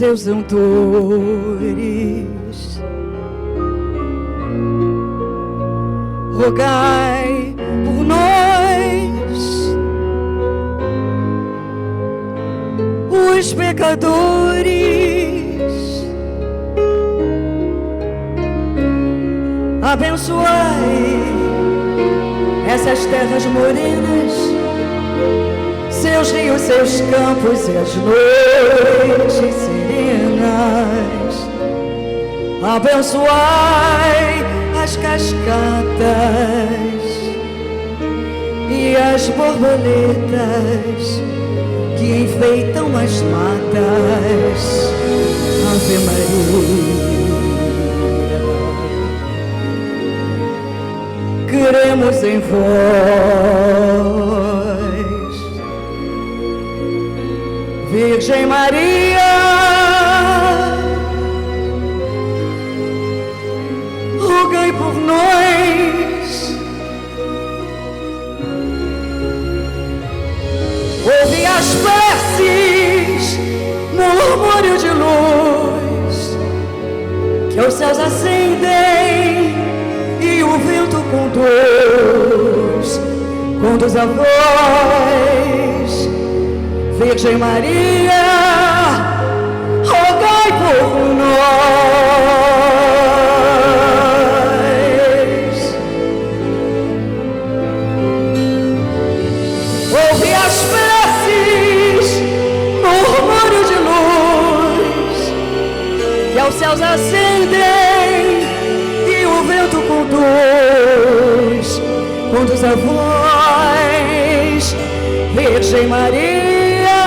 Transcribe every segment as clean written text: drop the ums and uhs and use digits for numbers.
seus untores. Rogai por nós, os pecadores. Abençoai essas terras morenas, seus rios, seus campos e as noites serenas. Abençoai as cascatas e as borboletas que enfeitam as matas. Ave Maria. Cremos em vós, Virgem Maria, rogai por nós. Ouve as preces, murmúrio de luz, que os céus acendem e o vento conduz a voz. Virgem Maria, rogai por nós. Ouve as preces, murmúrio de luz, que aos céus acendem e o vento conduz a voz. Virgem Maria,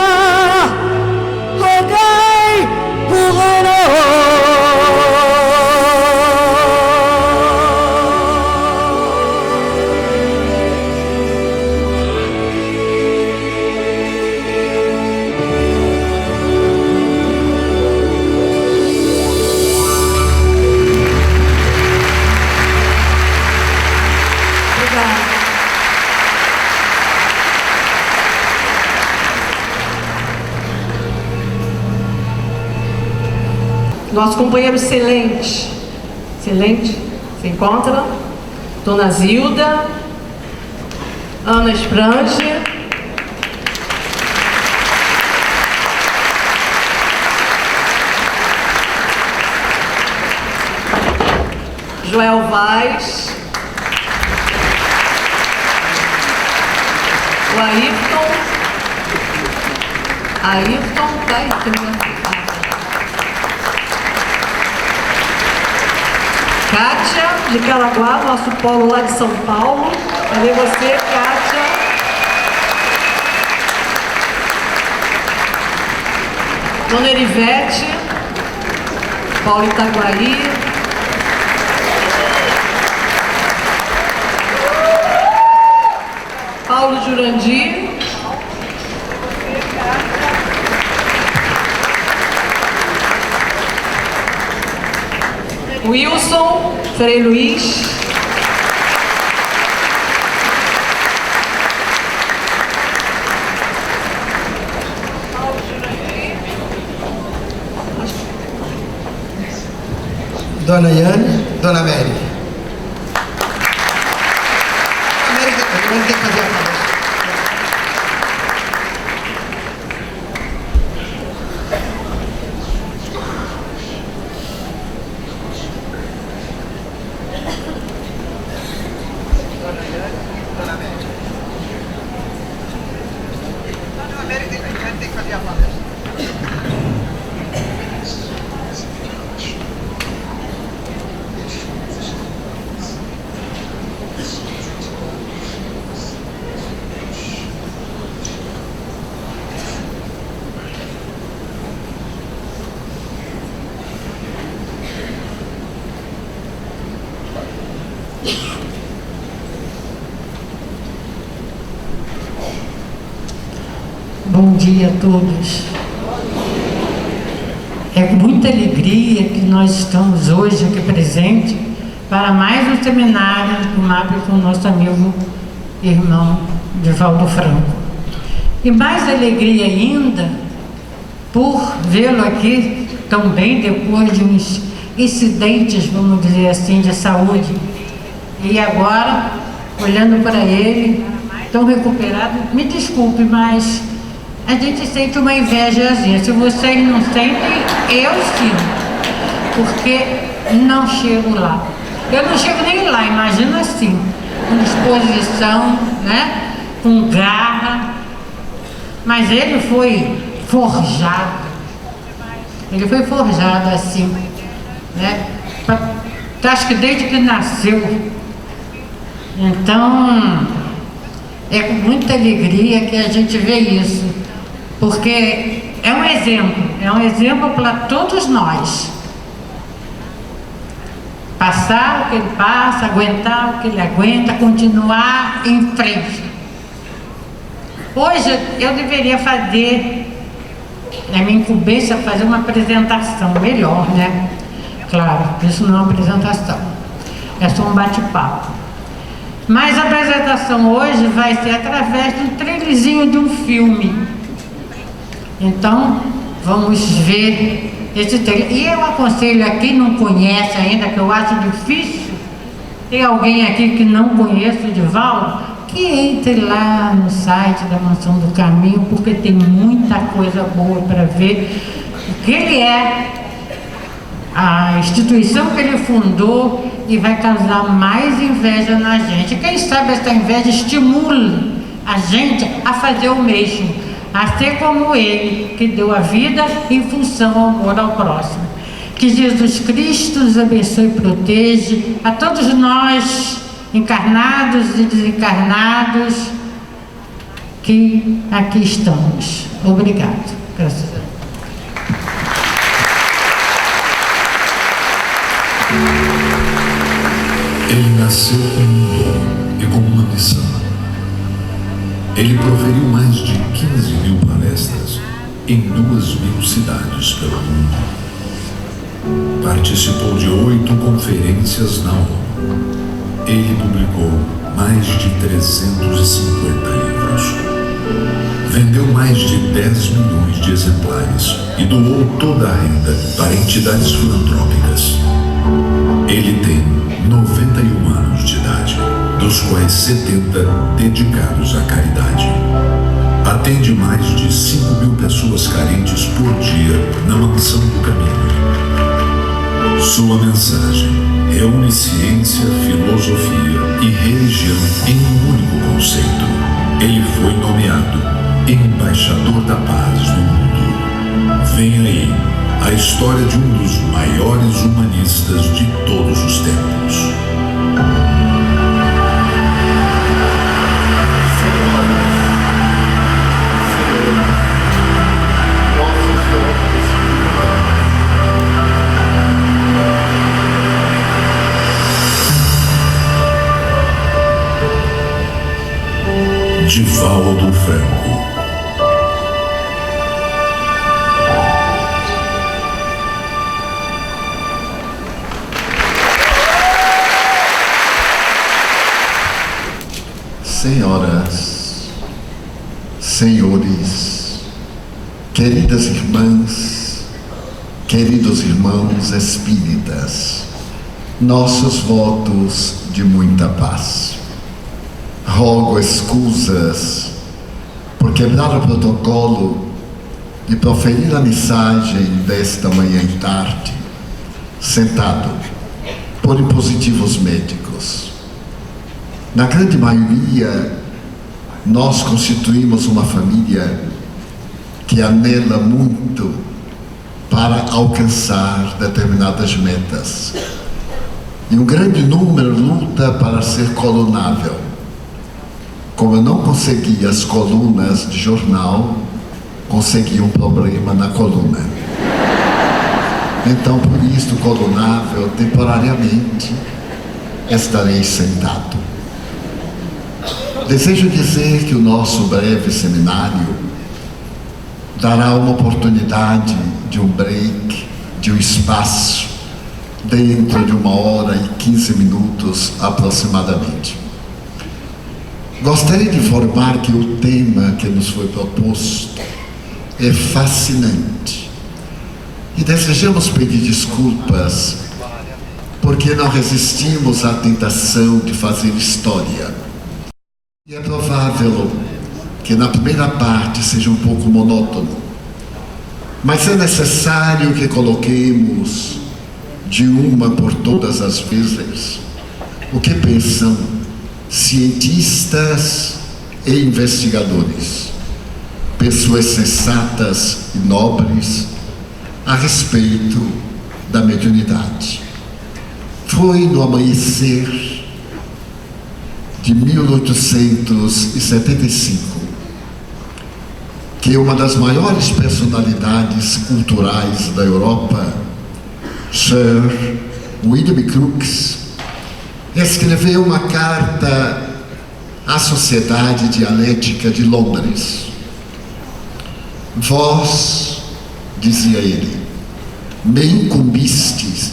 rogai por nós. Nosso companheiro excelente, se encontra Dona Zilda, Ana Esprange, Joel Vaz, o Ayrton tá aí, Kátia, de Caraguá, nosso polo lá de São Paulo. Cadê você, Kátia? Dona Erivete, Paulo Itaguaí. Paulo Jurandir. Wilson, Frei Luiz. Dona Yane, Dona Mary. Tem que fazer a palestra. Bom dia a todos. É com muita alegria que nós estamos hoje aqui presentes para mais um seminário do MAP com o nosso amigo irmão Divaldo Franco. E mais alegria ainda por vê-lo aqui tão bem depois de uns incidentes, vamos dizer assim, de saúde. E agora, olhando para ele, tão recuperado, me desculpe, mas a gente sente uma invejazinha. Se vocês não sentem, eu sinto. Porque não chego lá. Eu não chego nem lá, imagina assim, com disposição, né? Com garra. Mas ele foi forjado. Ele foi forjado assim, né? Acho que desde que nasceu. Então, é com muita alegria que a gente vê isso. Porque é um exemplo para todos nós. Passar o que ele passa, aguentar o que ele aguenta, continuar em frente. Hoje eu deveria fazer, na minha incumbência, fazer uma apresentação melhor, né? Claro, isso não é uma apresentação, é só um bate-papo. Mas a apresentação hoje vai ser através de um trailerzinho de um filme. Então, vamos ver esse trailer. E eu aconselho a quem não conhece ainda, que eu acho difícil, tem alguém aqui que não conhece o Divaldo, que entre lá no site da Mansão do Caminho, porque tem muita coisa boa para ver. O que ele é, a instituição que ele fundou, e vai causar mais inveja na gente. Quem sabe essa inveja estimula a gente a fazer o mesmo, a ser como ele, que deu a vida em função ao amor ao próximo. Que Jesus Cristo nos abençoe e proteja a todos nós, encarnados e desencarnados, que aqui estamos. Obrigado. Graças a Deus. Ele nasceu com um dom e com uma missão. Ele proferiu mais de 15.000 palestras em 2.000 cidades pelo mundo. Participou de 8 conferências na ONU. Ele publicou mais de 350 livros. Vendeu mais de 10 milhões de exemplares e doou toda a renda para entidades filantrópicas. Ele tem 91 anos de idade, dos quais 70 dedicados à caridade. Atende mais de 5.000 pessoas carentes por dia na Mansão do Caminho. Sua mensagem reúne ciência, filosofia e religião em um único conceito. Ele foi nomeado Embaixador da Paz do Mundo. Vem aí a história de um dos maiores humanistas de todos os tempos. Divaldo Franco. Senhoras, senhores, queridas irmãs, queridos irmãos espíritas, nossos votos de muita paz. Rogo escusas por quebrar o protocolo de proferir a mensagem desta manhã e tarde, sentado por impositivos médicos. Na grande maioria, nós constituímos uma família que anela muito para alcançar determinadas metas. E um grande número luta para ser colunável. Como eu não consegui as colunas de jornal, consegui um problema na coluna. Então, por isso, colunável, temporariamente, estarei sentado. Desejo dizer que o nosso breve seminário dará uma oportunidade de um break, de um espaço, dentro de 1h e 15 minutos aproximadamente. Gostaria de informar que o tema que nos foi proposto é fascinante. E desejamos pedir desculpas porque não resistimos à tentação de fazer história. E é provável que na primeira parte seja um pouco monótono, mas é necessário que coloquemos de uma por todas as vezes o que pensam cientistas e investigadores, pessoas sensatas e nobres, a respeito da mediunidade. Foi no amanhecer de 1875 que uma das maiores personalidades culturais da Europa, Sir William Crookes, escreveu uma carta à Sociedade Dialética de Londres. Vós, dizia ele, me incumbistes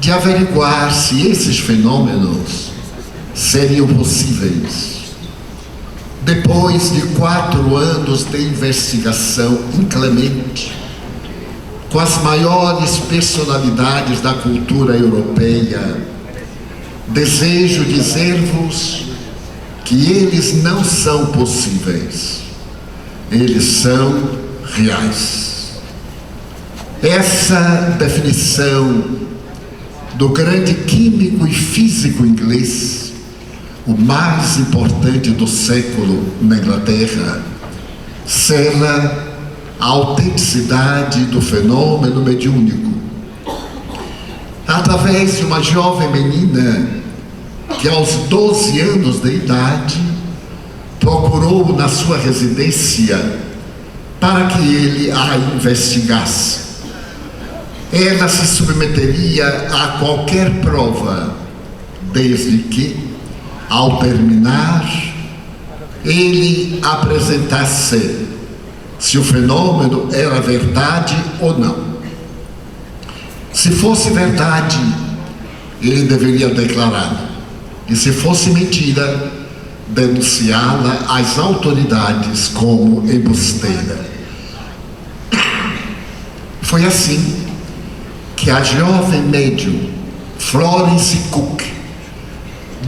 de averiguar se esses fenômenos seriam possíveis. Depois de 4 anos de investigação inclemente, com as maiores personalidades da cultura europeia, desejo dizer-vos que eles não são possíveis, eles são reais. Essa definição do grande químico e físico inglês, o mais importante do século na Inglaterra, sela a autenticidade do fenômeno mediúnico. Através de uma jovem menina que aos 12 anos de idade procurou na sua residência para que ele a investigasse. Ela se submeteria a qualquer prova, desde que, ao terminar, ele apresentasse se o fenômeno era verdade ou não. Se fosse verdade, ele deveria declarar, e se fosse mentira, denunciá-la às autoridades como embusteira. Foi assim que a jovem médium Florence Cook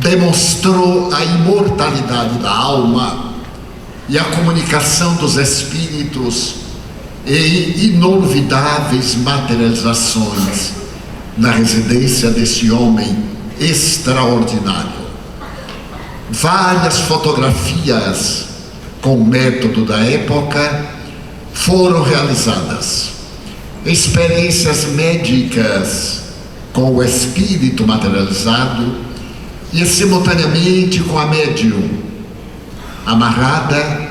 demonstrou a imortalidade da alma e a comunicação dos espíritos e inolvidáveis materializações na residência desse homem extraordinário. Várias fotografias com o método da época foram realizadas. Experiências médicas com o espírito materializado e simultaneamente com a médium, amarrada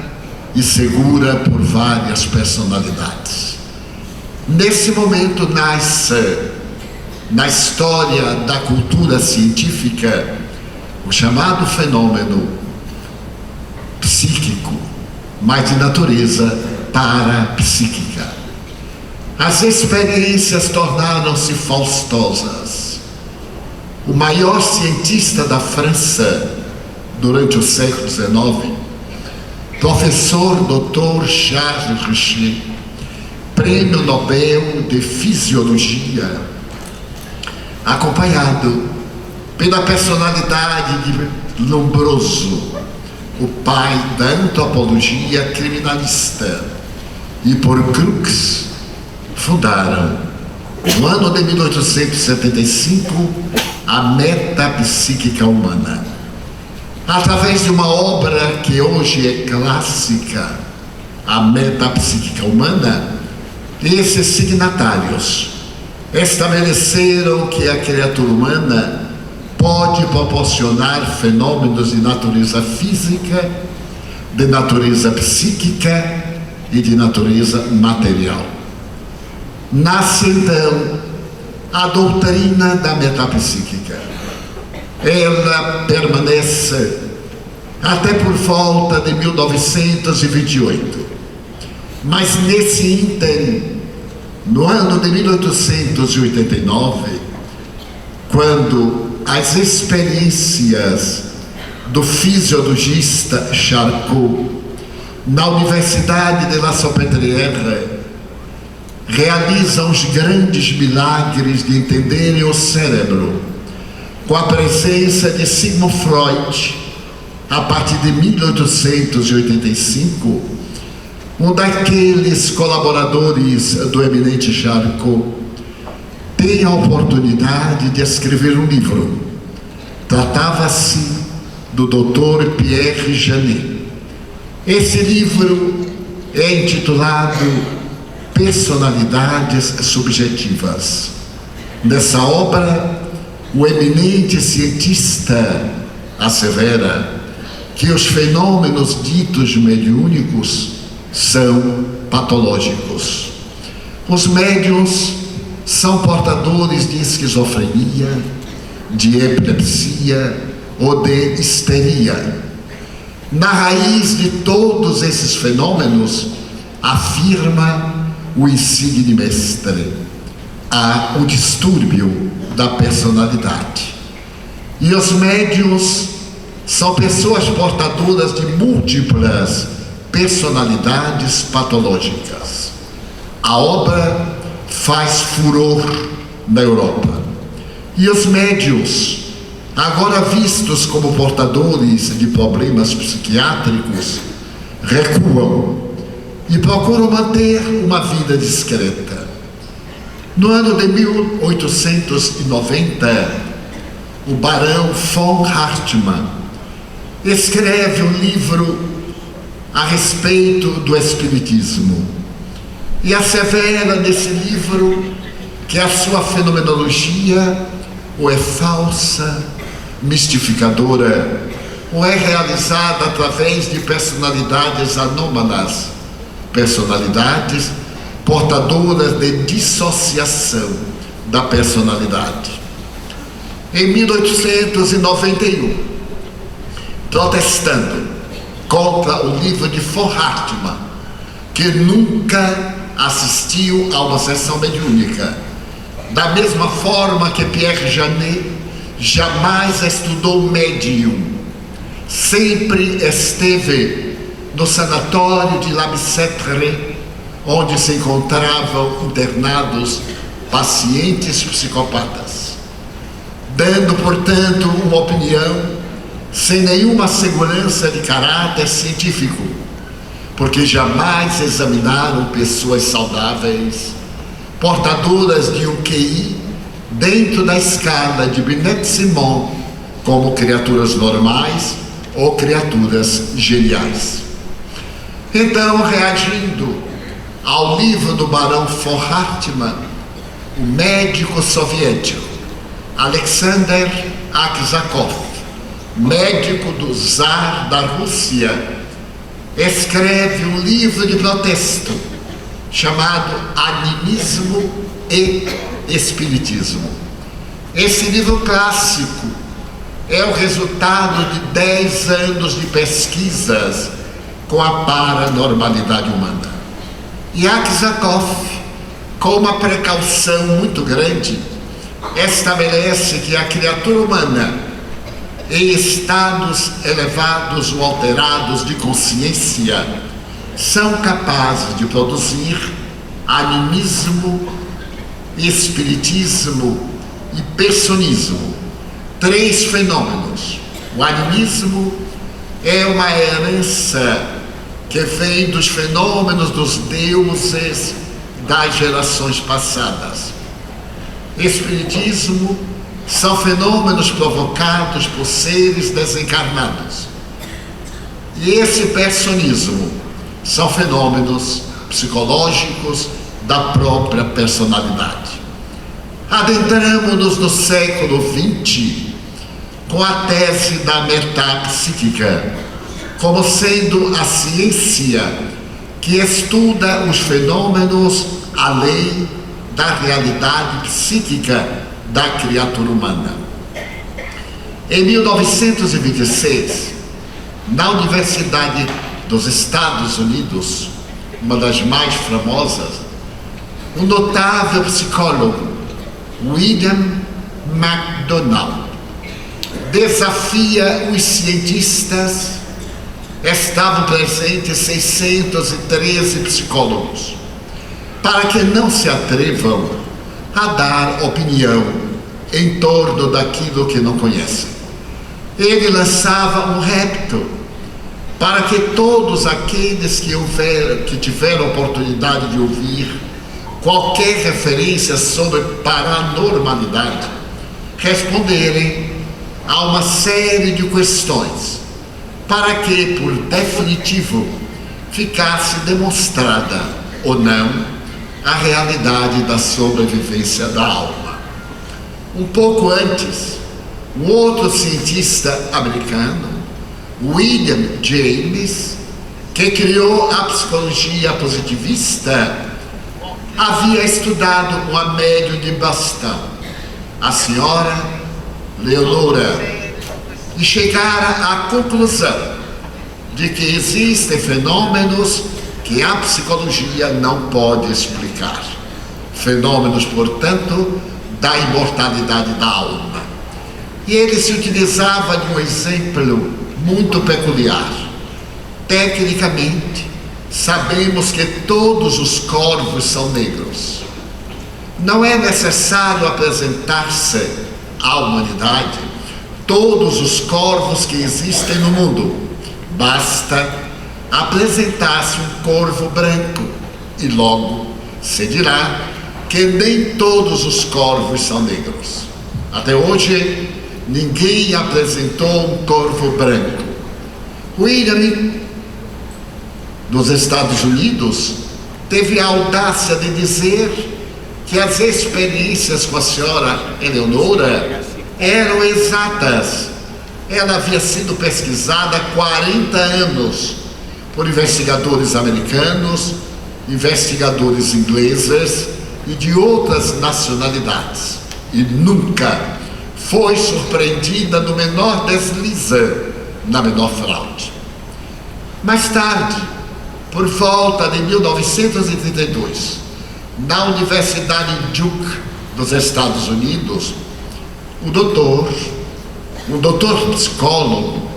e segura por várias personalidades. Nesse momento nasce, na história da cultura científica, o chamado fenômeno psíquico, mas de natureza parapsíquica. As experiências tornaram-se faustosas. O maior cientista da França durante o século XIX, professor Dr. Charles Richer, Prêmio Nobel de Fisiologia, acompanhado pela personalidade de Lombroso, o pai da antropologia criminalista, e por Crookes, fundaram, no ano de 1875, a metapsíquica humana. Através de uma obra que hoje é clássica, a metapsíquica humana, esses signatários estabeleceram que a criatura humana pode proporcionar fenômenos de natureza física, de natureza psíquica e de natureza material. Nasce então a doutrina da metapsíquica. Ela permanece até por volta de 1928. Mas nesse ínterim, no ano de 1889, quando as experiências do fisiologista Charcot na Universidade de La Salpêtrière realiza os grandes milagres de entenderem o cérebro, com a presença de Sigmund Freud, a partir de 1885, um daqueles colaboradores do eminente Charcot, tem a oportunidade de escrever um livro. Tratava-se do Dr. Pierre Janet. Esse livro é intitulado Personalidades Subjetivas. Nessa obra, o eminente cientista assevera que os fenômenos ditos mediúnicos são patológicos. Os médiuns são portadores de esquizofrenia, de epilepsia ou de histeria. Na raiz de todos esses fenômenos, afirma o insigne mestre, há o distúrbio da personalidade. E os médiuns são pessoas portadoras de múltiplas personalidades patológicas. A obra faz furor na Europa. E os médiuns, agora vistos como portadores de problemas psiquiátricos, recuam e procuram manter uma vida discreta. No ano de 1890, o barão von Hartmann escreve um livro a respeito do espiritismo e assevera nesse livro que a sua fenomenologia ou é falsa, mistificadora, ou é realizada através de personalidades anômalas, personalidades portadoras de dissociação da personalidade. Em 1891, protestando contra o livro de von Hartmann, que nunca assistiu a uma sessão mediúnica, da mesma forma que Pierre Janet jamais estudou médium, sempre esteve no sanatório de La Bicêtre, onde se encontravam internados pacientes psicopatas, dando, portanto, uma opinião sem nenhuma segurança de caráter científico, porque jamais examinaram pessoas saudáveis, portadoras de um QI dentro da escala de Binet-Simon, como criaturas normais ou criaturas geniais. Então, reagindo ao livro do barão von Hartmann, o médico soviético Alexander Aksakov, médico do czar da Rússia, escreve um livro de protesto chamado Animismo e Espiritismo. Esse livro clássico é o resultado de 10 anos de pesquisas com a paranormalidade humana. E Aksakov, com uma precaução muito grande, estabelece que a criatura humana, em estados elevados ou alterados de consciência, são capazes de produzir animismo, espiritismo e personismo. 3 fenômenos. O animismo é uma herança que vem dos fenômenos dos deuses das gerações passadas. Espiritismo são fenômenos provocados por seres desencarnados. E esse personismo são fenômenos psicológicos da própria personalidade. Adentramos-nos no século XX com a tese da metapsíquica, como sendo a ciência que estuda os fenômenos além da realidade psíquica da criatura humana. Em 1926, na Universidade dos Estados Unidos, uma das mais famosas, um notável psicólogo, William MacDonald, desafia os cientistas. Estavam presentes 613 psicólogos para que não se atrevam a dar opinião em torno daquilo que não conhecem. Ele lançava um repto para que todos aqueles que tiveram oportunidade de ouvir qualquer referência sobre paranormalidade responderem a uma série de questões, para que, por definitivo, ficasse demonstrada ou não a realidade da sobrevivência da alma. Um pouco antes, um outro cientista americano, William James, que criou a psicologia positivista, havia estudado uma médium de bastão, a senhora Leonora, e chegara à conclusão de que existem fenômenos que a psicologia não pode explicar. Fenômenos, portanto, da imortalidade da alma. E ele se utilizava de um exemplo muito peculiar. Tecnicamente, sabemos que todos os corvos são negros. Não é necessário apresentar-se à humanidade todos os corvos que existem no mundo. Basta apresentar-se um corvo branco e logo se dirá que nem todos os corvos são negros. Até hoje, ninguém apresentou um corvo branco. William, nos Estados Unidos, teve a audácia de dizer que as experiências com a senhora Eleonora eram exatas. Ela havia sido pesquisada há 40 anos por investigadores americanos, investigadores ingleses e de outras nacionalidades, e nunca foi surpreendida no menor deslize, na menor fraude. Mais tarde, por volta de 1932, na Universidade Duke dos Estados Unidos, um doutor psicólogo,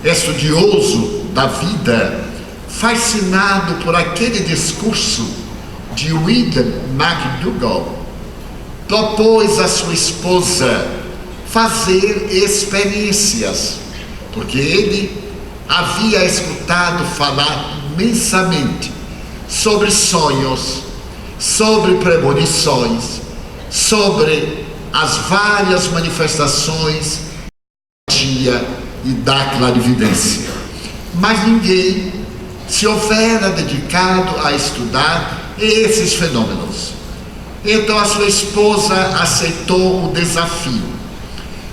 estudioso da vida, fascinado por aquele discurso de William McDougall, propôs à sua esposa fazer experiências, porque ele havia escutado falar imensamente sobre sonhos, sobre premonições, sobre as várias manifestações da magia e da clarividência. Mas ninguém se houvera dedicado a estudar esses fenômenos. Então a sua esposa aceitou o desafio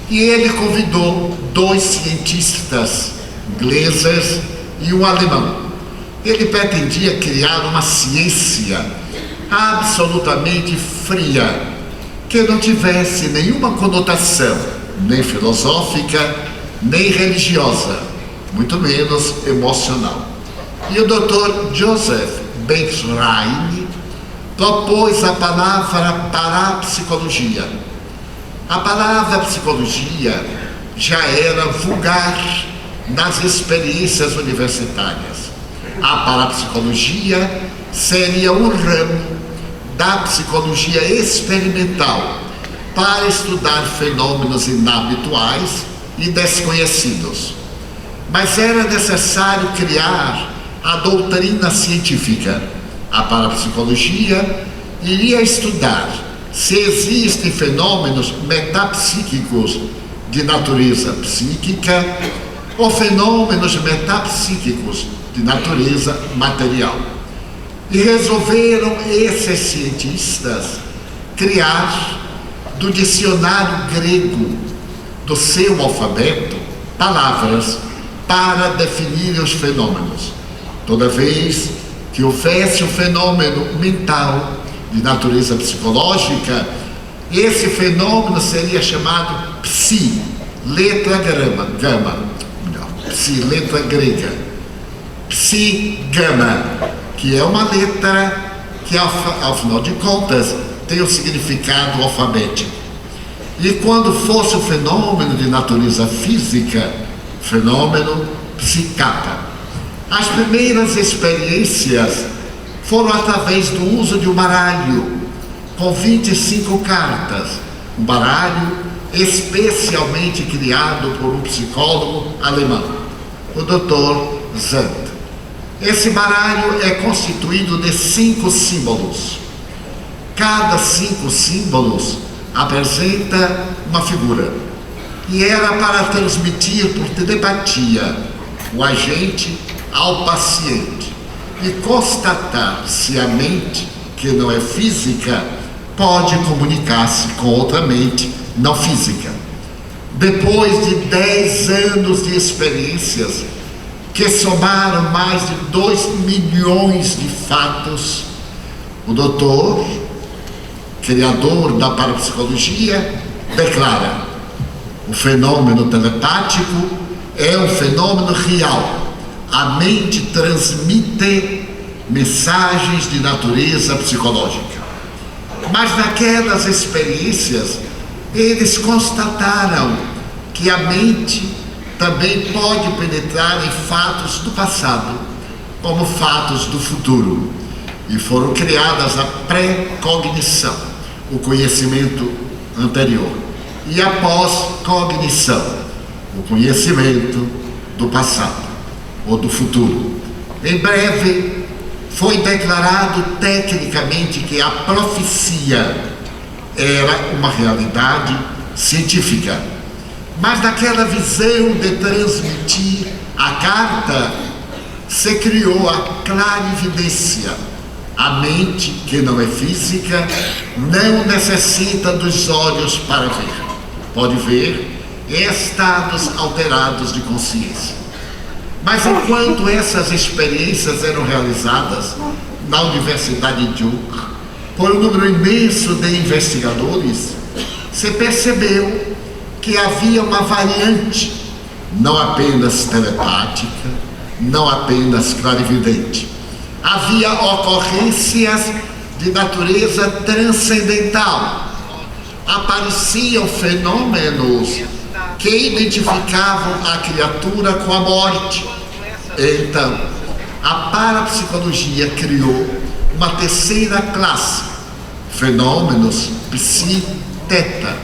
e ele convidou 2 cientistas ingleses e um alemão. Ele pretendia criar uma ciência absolutamente fria, que não tivesse nenhuma conotação, nem filosófica, nem religiosa, muito menos emocional. E o Dr. Joseph Befrein propôs a palavra parapsicologia. A palavra psicologia já era vulgar nas experiências universitárias. A parapsicologia seria um ramo da psicologia experimental para estudar fenômenos inabituais e desconhecidos. Mas era necessário criar a doutrina científica. A parapsicologia iria estudar se existem fenômenos metapsíquicos de natureza psíquica ou fenômenos metapsíquicos de natureza material. E resolveram esses cientistas criar do dicionário grego do seu alfabeto palavras para definir os fenômenos. Toda vez que houvesse um fenômeno mental de natureza psicológica, esse fenômeno seria chamado psi, letra psi, letra grega, psi gama, que é uma letra que ao final de contas tem o significado alfabético. E quando fosse um fenômeno de natureza física, fenômeno psicapa. As primeiras experiências foram através do uso de um baralho com 25 cartas, um baralho especialmente criado por um psicólogo alemão, o Dr. Zand. Esse baralho é constituído de 5 símbolos. Cada 5 símbolos apresenta uma figura, e era para transmitir por telepatia o agente ao paciente e constatar se a mente, que não é física, pode comunicar-se com outra mente não física. Depois de 10 anos de experiências, que somaram mais de 2 milhões de fatos, o doutor, criador da parapsicologia, declara: o fenômeno telepático é um fenômeno real. A mente transmite mensagens de natureza psicológica. Mas naquelas experiências, eles constataram que a mente também pode penetrar em fatos do passado, como fatos do futuro. E foram criadas a pré-cognição, o conhecimento anterior, e a pós-cognição, o conhecimento do passado ou do futuro. Em breve, foi declarado tecnicamente que a profecia era uma realidade científica. Mas naquela visão de transmitir a carta, se criou a clarividência. A mente, que não é física, não necessita dos olhos para ver. Pode ver estados alterados de consciência. Mas enquanto essas experiências eram realizadas na Universidade de Duke, por um número imenso de investigadores, se percebeu que havia uma variante, não apenas telepática, não apenas clarividente. Havia ocorrências de natureza transcendental. Apareciam fenômenos que identificavam a criatura com a morte. Então, a parapsicologia criou uma terceira classe, fenômenos psi-teta.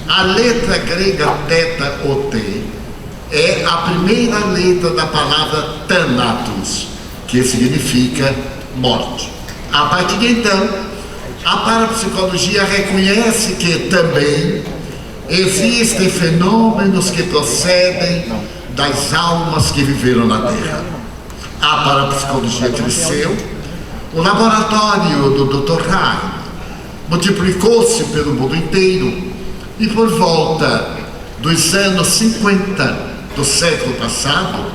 A letra grega teta ou T é a primeira letra da palavra thanatos, que significa morte. A partir de então, a parapsicologia reconhece que também existem fenômenos que procedem das almas que viveram na Terra. A parapsicologia cresceu, o laboratório do Dr. Ra multiplicou-se pelo mundo inteiro, e por volta dos anos 50 do século passado,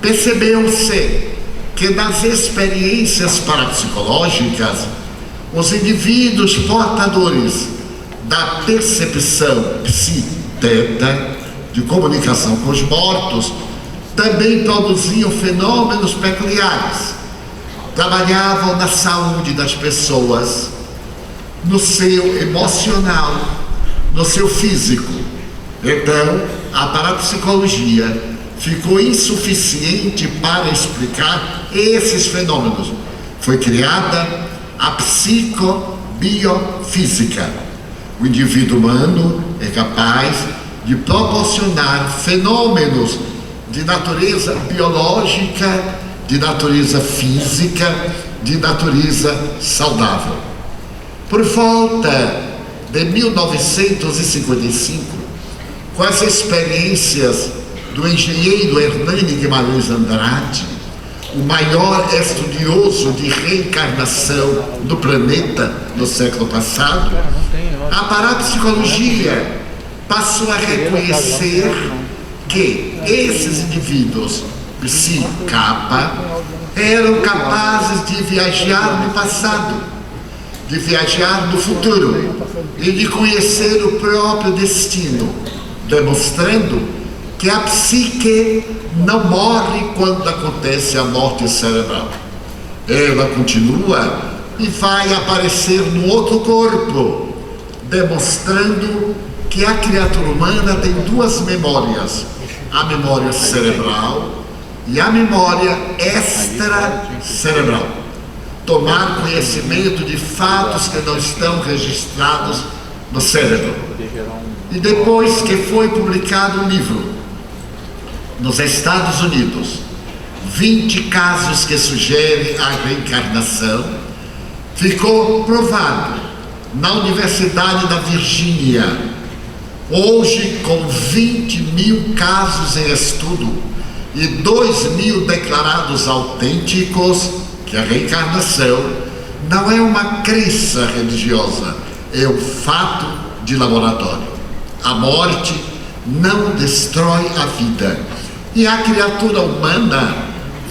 percebeu-se que nas experiências parapsicológicas, os indivíduos portadores da percepção psi-teta, de comunicação com os mortos, também produziam fenômenos peculiares. Trabalhavam na saúde das pessoas, no seu emocional, no seu físico. Então, a parapsicologia ficou insuficiente para explicar esses fenômenos. Foi criada a psicobiofísica. O indivíduo humano é capaz de proporcionar fenômenos de natureza biológica, de natureza física, de natureza saudável. Por volta de 1955, com as experiências do engenheiro Hernani Guimarães Andrade, o maior estudioso de reencarnação do planeta no século passado, a parapsicologia passou a reconhecer que esses indivíduos psi-kappa eram capazes de viajar no passado, de viajar no futuro e de conhecer o próprio destino, demonstrando que a psique não morre quando acontece a morte cerebral. Ela continua e vai aparecer no outro corpo, demonstrando que a criatura humana tem duas memórias: a memória cerebral e a memória extracerebral. tomar conhecimento de fatos que não estão registrados no cérebro. E depois que foi publicado um livro nos Estados Unidos, 20 casos que sugerem a reencarnação, ficou provado na Universidade da Virgínia, hoje com 20 mil casos em estudo e 2.000 declarados autênticos, que a reencarnação não é uma crença religiosa, é um fato de laboratório. A morte não destrói a vida e a criatura humana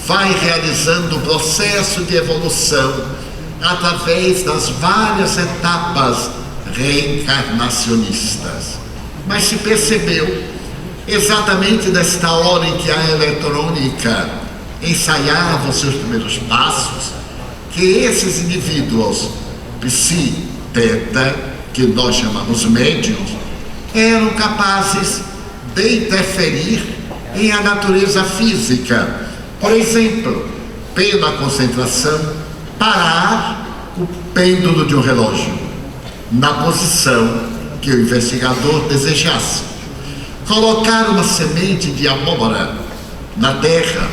vai realizando o processo de evolução através das várias etapas reencarnacionistas. Mas se percebeu, exatamente nesta hora em que a eletrônica ensaiava os seus primeiros passos, que esses indivíduos psi-teta, que nós chamamos médiuns, eram capazes de interferir em a natureza física. Por exemplo, pela concentração, parar o pêndulo de um relógio na posição que o investigador desejasse, colocar uma semente de abóbora na terra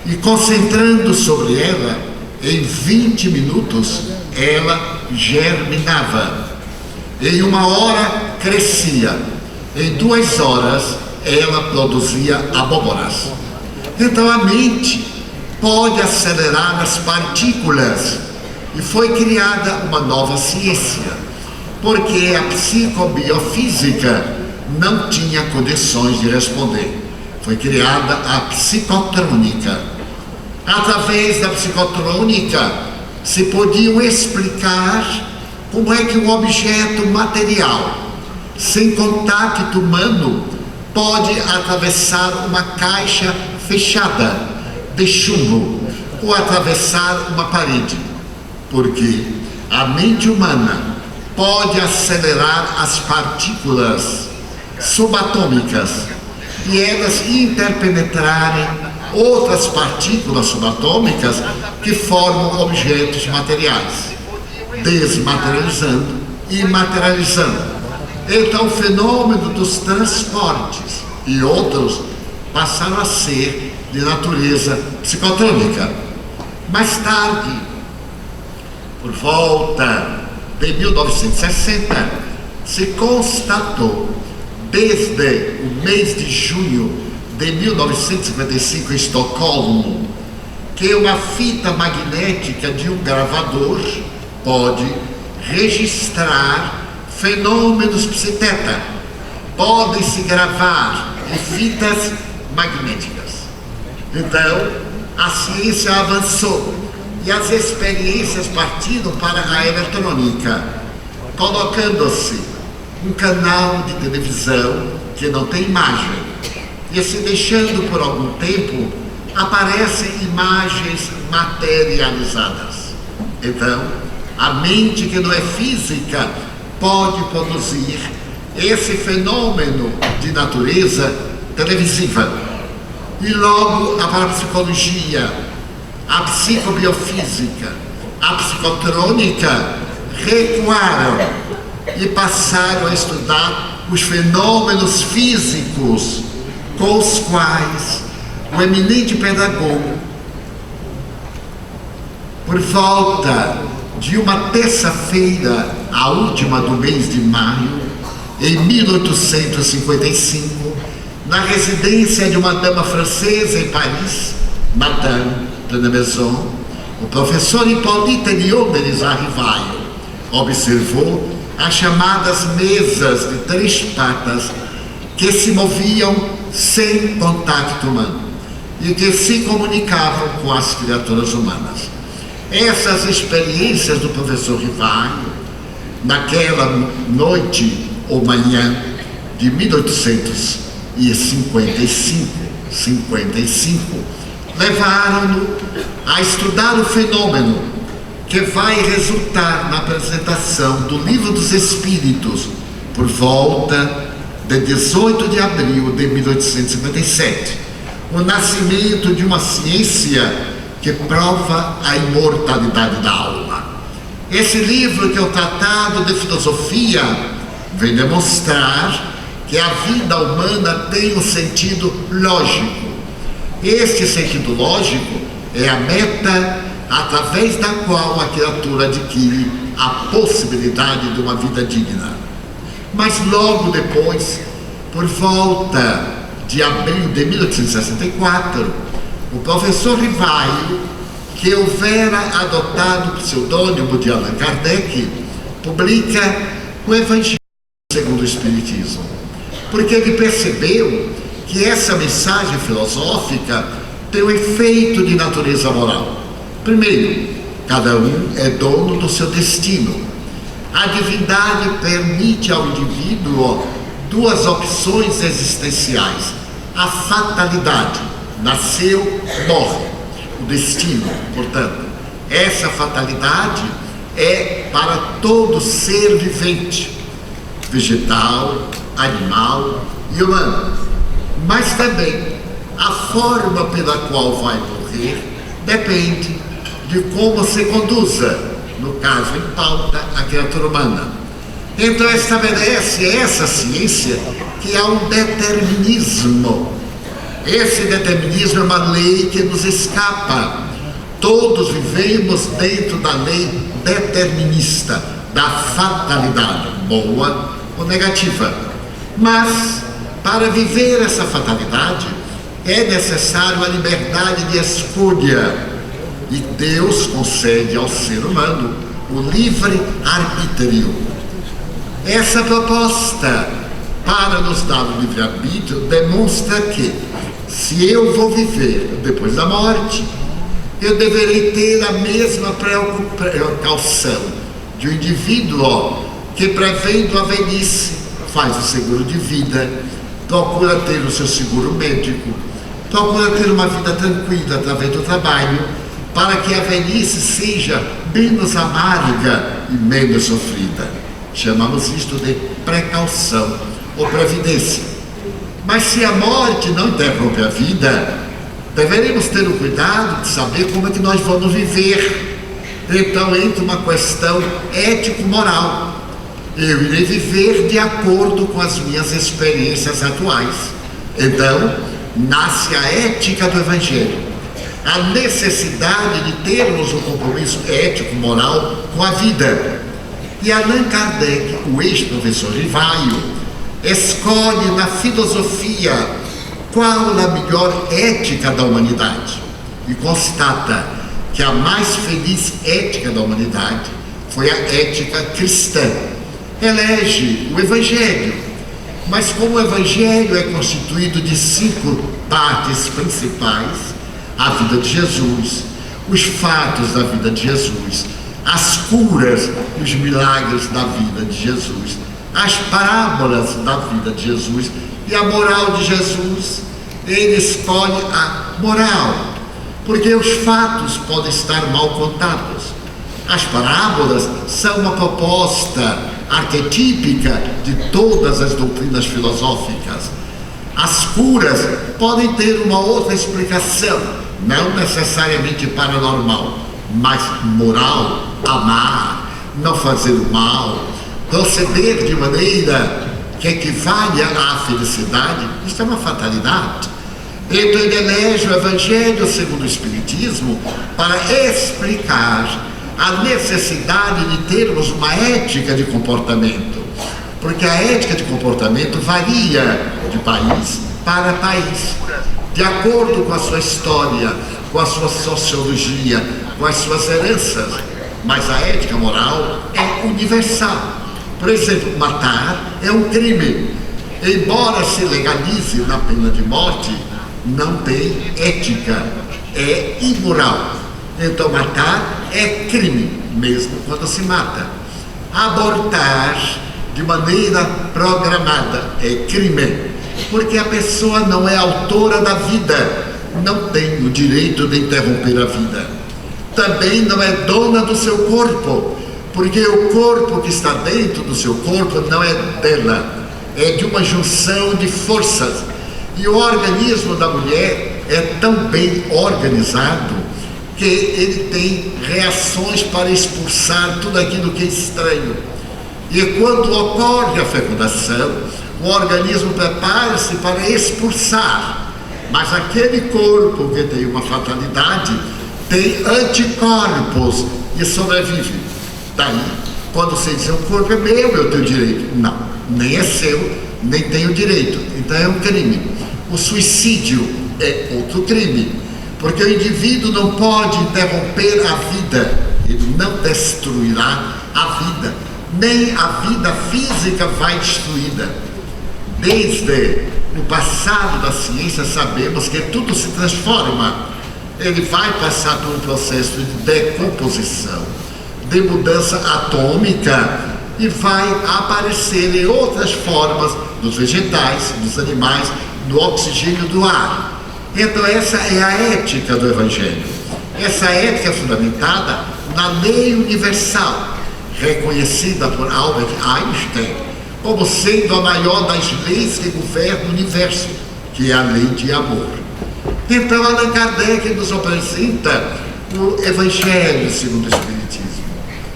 e, concentrando sobre ela, em 20 minutos ela germinava, em 1 hora crescia, em 2 horas ela produzia abóboras. Então a mente pode acelerar as partículas e foi criada uma nova ciência, porque a psicobiofísica não tinha condições de responder. Foi criada a psicotrônica. Através da psicotrônica se podiam explicar como é que um objeto material sem contato humano pode atravessar uma caixa fechada de chumbo ou atravessar uma parede, porque a mente humana pode acelerar as partículas subatômicas e elas interpenetrarem outras partículas subatômicas que formam objetos materiais, desmaterializando e materializando. Então o fenômeno dos transportes e outros passaram a ser de natureza psicotrônica. Mais tarde, por volta de 1960, se constatou, desde o mês de junho de 1955 em Estocolmo, que uma fita magnética de um gravador pode registrar fenômenos psi-teta. Podem-se gravar em fitas magnéticas. Então, a ciência avançou e as experiências partiram para a eletrônica, colocando-se um canal de televisão que não tem imagem, e se deixando por algum tempo, aparecem imagens materializadas. Então, a mente que não é física pode produzir esse fenômeno de natureza televisiva. E logo a parapsicologia, a psicobiofísica, a psicotrônica recuaram e passaram a estudar os fenômenos físicos com os quais o eminente pedagogo, por volta de uma terça-feira, a última do mês de maio, em 1855, na residência de uma dama francesa em Paris, Madame de la Maison, o professor Hippolyte Diomedes Arrivaio observou as chamadas mesas de 3 patas que se moviam sem contato humano e que se comunicavam com as criaturas humanas. Essas experiências do professor Rivaio, naquela noite ou manhã de 1855, levaram-no a estudar o fenômeno que vai resultar na apresentação do Livro dos Espíritos por volta de 18 de abril de 1857, o nascimento de uma ciência que prova a imortalidade da alma. Esse livro, que é o Tratado de Filosofia, vem demonstrar que a vida humana tem um sentido lógico. Este sentido lógico é a meta através da qual a criatura adquire a possibilidade de uma vida digna. Mas logo depois, por volta de abril de 1864, o professor Rivaio, que houvera adotado o pseudônimo de Allan Kardec, publica o Evangelho segundo o Espiritismo, porque ele percebeu que essa mensagem filosófica tem um efeito de natureza moral. Primeiro, cada um é dono do seu destino. A divindade permite ao indivíduo duas opções existenciais: a fatalidade, nasceu, morre, o destino. Portanto, essa fatalidade é para todo ser vivente, vegetal, animal e humano. Mas também a forma pela qual vai morrer depende de como se conduza, no caso em pauta, a criatura humana. Então estabelece essa ciência que há um determinismo. Esse determinismo é uma lei que nos escapa. Todos vivemos dentro da lei determinista, da fatalidade, boa ou negativa. Mas, para viver essa fatalidade, é necessário a liberdade de escolha. E Deus concede ao ser humano o livre arbítrio. Essa proposta para nos dar o livre arbítrio demonstra que, se eu vou viver depois da morte, eu deverei ter a mesma precaução de um indivíduo que, prevendo a velhice, faz o seguro de vida, procura ter o seu seguro médico, procura ter uma vida tranquila através do trabalho, para que a velhice seja menos amarga e menos sofrida. Chamamos isto de precaução ou previdência. Mas se a morte não interrompe a vida, deveremos ter o cuidado de saber como é que nós vamos viver. Então entra uma questão ético-moral. Eu irei viver de acordo com as minhas experiências atuais. Então, nasce a ética do Evangelho. A necessidade de termos um compromisso ético-moral com a vida. E Allan Kardec, o ex-professor Rivaio, escolhe na filosofia qual a melhor ética da humanidade e constata que a mais feliz ética da humanidade foi a ética cristã. Elege o Evangelho, mas como o Evangelho é constituído de 5 partes principais: a vida de Jesus, os fatos da vida de Jesus, as curas e os milagres da vida de Jesus, as parábolas da vida de Jesus e a moral de Jesus, ele escolhe a moral, porque os fatos podem estar mal contados. As parábolas são uma proposta arquetípica de todas as doutrinas filosóficas. As curas podem ter uma outra explicação, não necessariamente paranormal, mas moral: amar, não fazer o mal, proceder de maneira que equivale à felicidade. Isso é uma fatalidade. Então ele elege o Evangelho segundo o Espiritismo para explicar a necessidade de termos uma ética de comportamento, porque a ética de comportamento varia de país para país, de acordo com a sua história, com a sua sociologia, com as suas heranças. Mas a ética moral é universal. Por exemplo, matar é um crime. Embora se legalize na pena de morte, não tem ética, é imoral. Então matar é crime, mesmo quando se mata. Abortar de maneira programada é crime, porque a pessoa não é autora da vida, não tem o direito de interromper a vida. Também não é dona do seu corpo, porque o corpo que está dentro do seu corpo não é dela, é de uma junção de forças. E o organismo da mulher é tão bem organizado que ele tem reações para expulsar tudo aquilo que é estranho. E quando ocorre a fecundação, o organismo prepara-se para expulsar, mas aquele corpo que tem uma fatalidade tem anticorpos e sobrevive. Daí, quando você diz, o corpo é meu, eu tenho direito. Não, nem é seu, nem tenho direito. Então é um crime. O suicídio é outro crime, porque o indivíduo não pode interromper a vida, ele não destruirá a vida, nem a vida física vai destruída. Desde o passado da ciência sabemos que tudo se transforma, ele vai passar por um processo de decomposição, de mudança atômica, e vai aparecer em outras formas nos vegetais, nos animais, no oxigênio do ar. Então essa é a ética do Evangelho. Essa ética é fundamentada na lei universal, reconhecida por Albert Einstein como sendo a maior das leis que governam o universo, que é a lei de amor. Então Allan Kardec nos apresenta o Evangelho segundo o Espiritismo.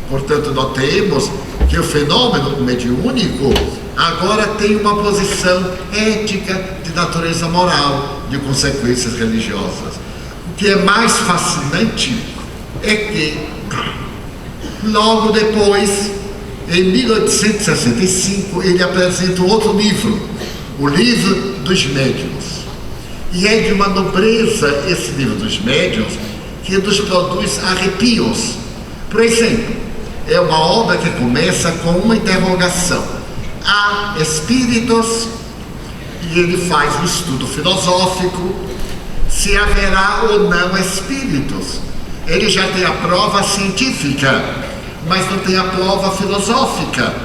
Portanto, notemos que o fenômeno mediúnico agora tem uma posição ética de natureza moral, de consequências religiosas. O que é mais fascinante é que, logo depois, em 1865, ele apresenta um outro livro, o Livro dos Médiuns. E é de uma nobreza esse Livro dos Médiuns que nos produz arrepios. Por exemplo, é uma obra que começa com uma interrogação: há espíritos? E ele faz um estudo filosófico se haverá ou não espíritos. Ele já tem a prova científica, mas não tem a prova filosófica.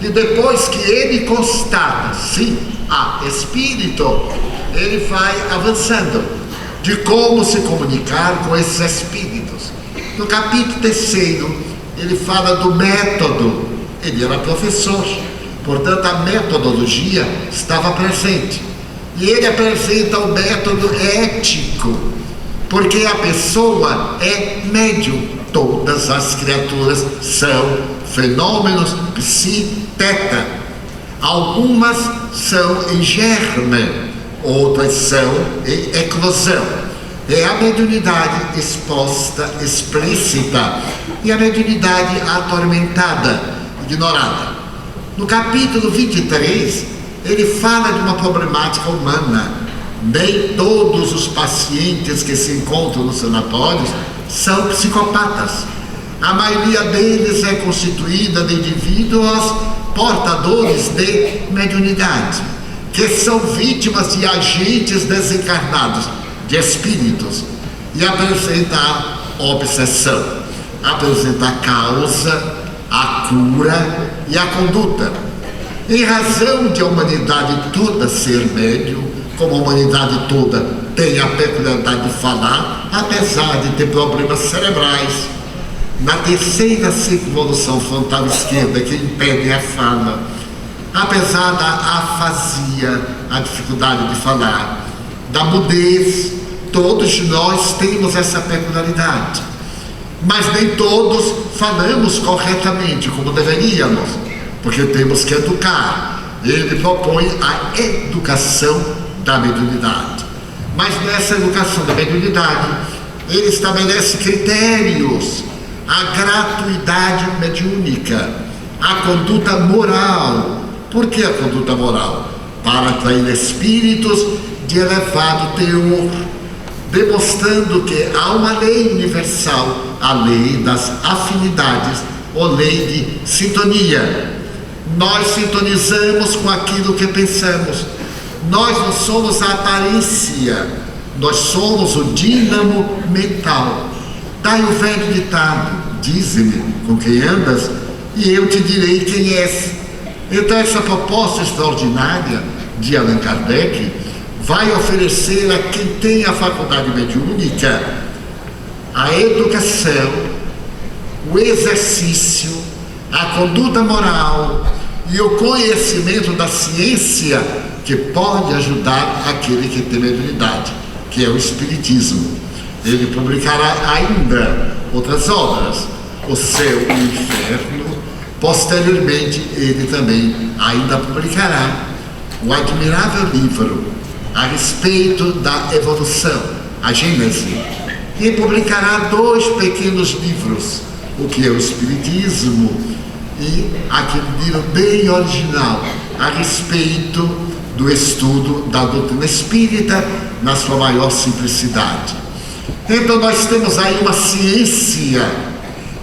E depois que ele constata, sim, há espírito, ele vai avançando de como se comunicar com esses espíritos. No capítulo 3º, ele fala do método. Ele era professor, portanto a metodologia estava presente. E ele apresenta o método ético, porque a pessoa é médium. Todas as criaturas são fenômenos psi-teta. Algumas são em germe, outras são em eclosão. É a mediunidade exposta, explícita, e a mediunidade atormentada, ignorada. No capítulo 23, ele fala de uma problemática humana. Nem todos os pacientes que se encontram nos sanatórios são psicopatas. A maioria deles é constituída de indivíduos portadores de mediunidade, que são vítimas de agentes desencarnados, de espíritos, e apresenta a obsessão, apresenta a causa, a cura e a conduta. Em razão de a humanidade toda ser médium, como a humanidade toda tem a peculiaridade de falar, apesar de ter problemas cerebrais, na terceira circunvolução frontal esquerda que impede a fala, apesar da afasia, a dificuldade de falar, da mudez, todos nós temos essa peculiaridade, mas nem todos falamos corretamente como deveríamos, porque temos que educar. Ele propõe a educação da mediunidade, mas nessa educação da mediunidade ele estabelece critérios: a gratuidade mediúnica, a conduta moral. Por que a conduta moral? Para atrair espíritos de elevado teor, demonstrando que há uma lei universal, a lei das afinidades, ou lei de sintonia. Nós sintonizamos com aquilo que pensamos. Nós não somos a aparência, nós somos o dínamo mental. Daí o velho ditado: dize-me com quem andas e eu te direi quem és. Então essa proposta extraordinária de Allan Kardec vai oferecer a quem tem a faculdade mediúnica a educação, o exercício, a conduta moral e o conhecimento da ciência que pode ajudar aquele que tem mediunidade, que é o Espiritismo. Ele publicará ainda outras obras, O Céu e o Inferno. Posteriormente, ele também ainda publicará um admirável livro a respeito da evolução, a Gênese. E publicará 2 pequenos livros, o que é o Espiritismo e aquele livro bem original a respeito do estudo da doutrina espírita na sua maior simplicidade. Então nós temos aí uma ciência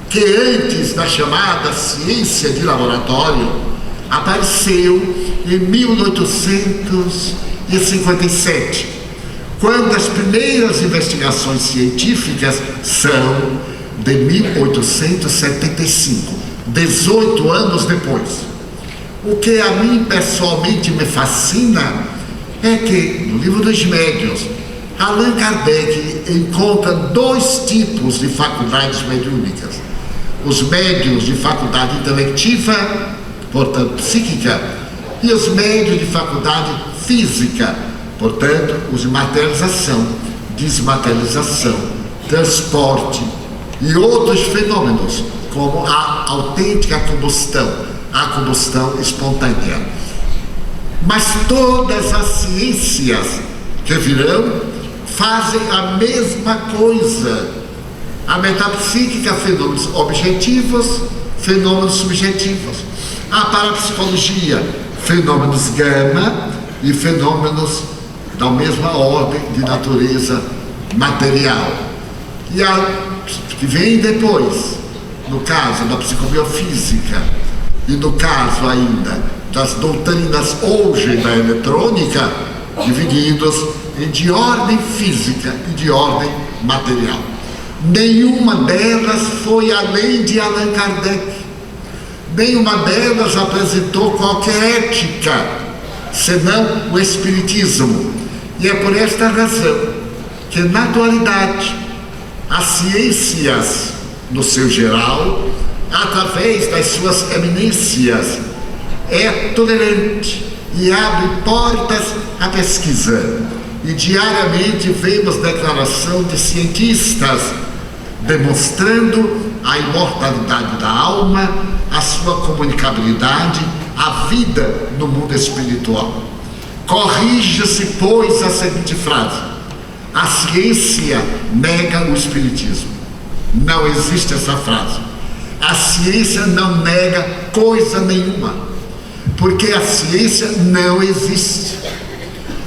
que antes da chamada ciência de laboratório apareceu em 1857, quando as primeiras investigações científicas são de 1875, 18 anos depois. O que a mim pessoalmente me fascina é que no Livro dos Médiuns, Allan Kardec encontra 2 tipos de faculdades mediúnicas: os médiuns de faculdade intelectiva, portanto psíquica, e os médiuns de faculdade física, portanto os de materialização, desmaterialização, transporte e outros fenômenos, como a autêntica combustão, a combustão espontânea. Mas todas as ciências que virão fazem a mesma coisa. A metapsíquica, fenômenos objetivos, fenômenos subjetivos. A parapsicologia, fenômenos gama e fenômenos da mesma ordem de natureza material. E a que vem depois, no caso da psicobiofísica e no caso ainda das doutrinas hoje da eletrônica, divididos em de ordem física e de ordem material. Nenhuma delas foi além de Allan Kardec. Nenhuma delas apresentou qualquer ética, senão o Espiritismo. E é por esta razão que, na atualidade, as ciências, no seu geral, através das suas eminências, é tolerante e abre portas à pesquisa. E diariamente vemos declaração de cientistas demonstrando a imortalidade da alma, a sua comunicabilidade, a vida no mundo espiritual. Corrige-se, pois, a seguinte frase: a ciência nega o espiritismo. Não existe essa frase. A ciência não nega coisa nenhuma, porque a ciência não existe.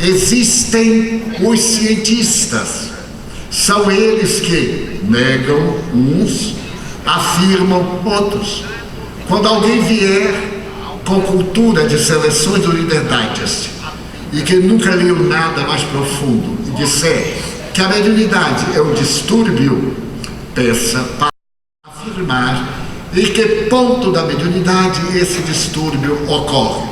Existem os cientistas. São eles que negam uns, afirmam outros. Quando alguém vier com cultura de seleções do Reader Digest e que nunca leu nada mais profundo e disser que a mediunidade é um distúrbio, peça para afirmar em que ponto da mediunidade esse distúrbio ocorre.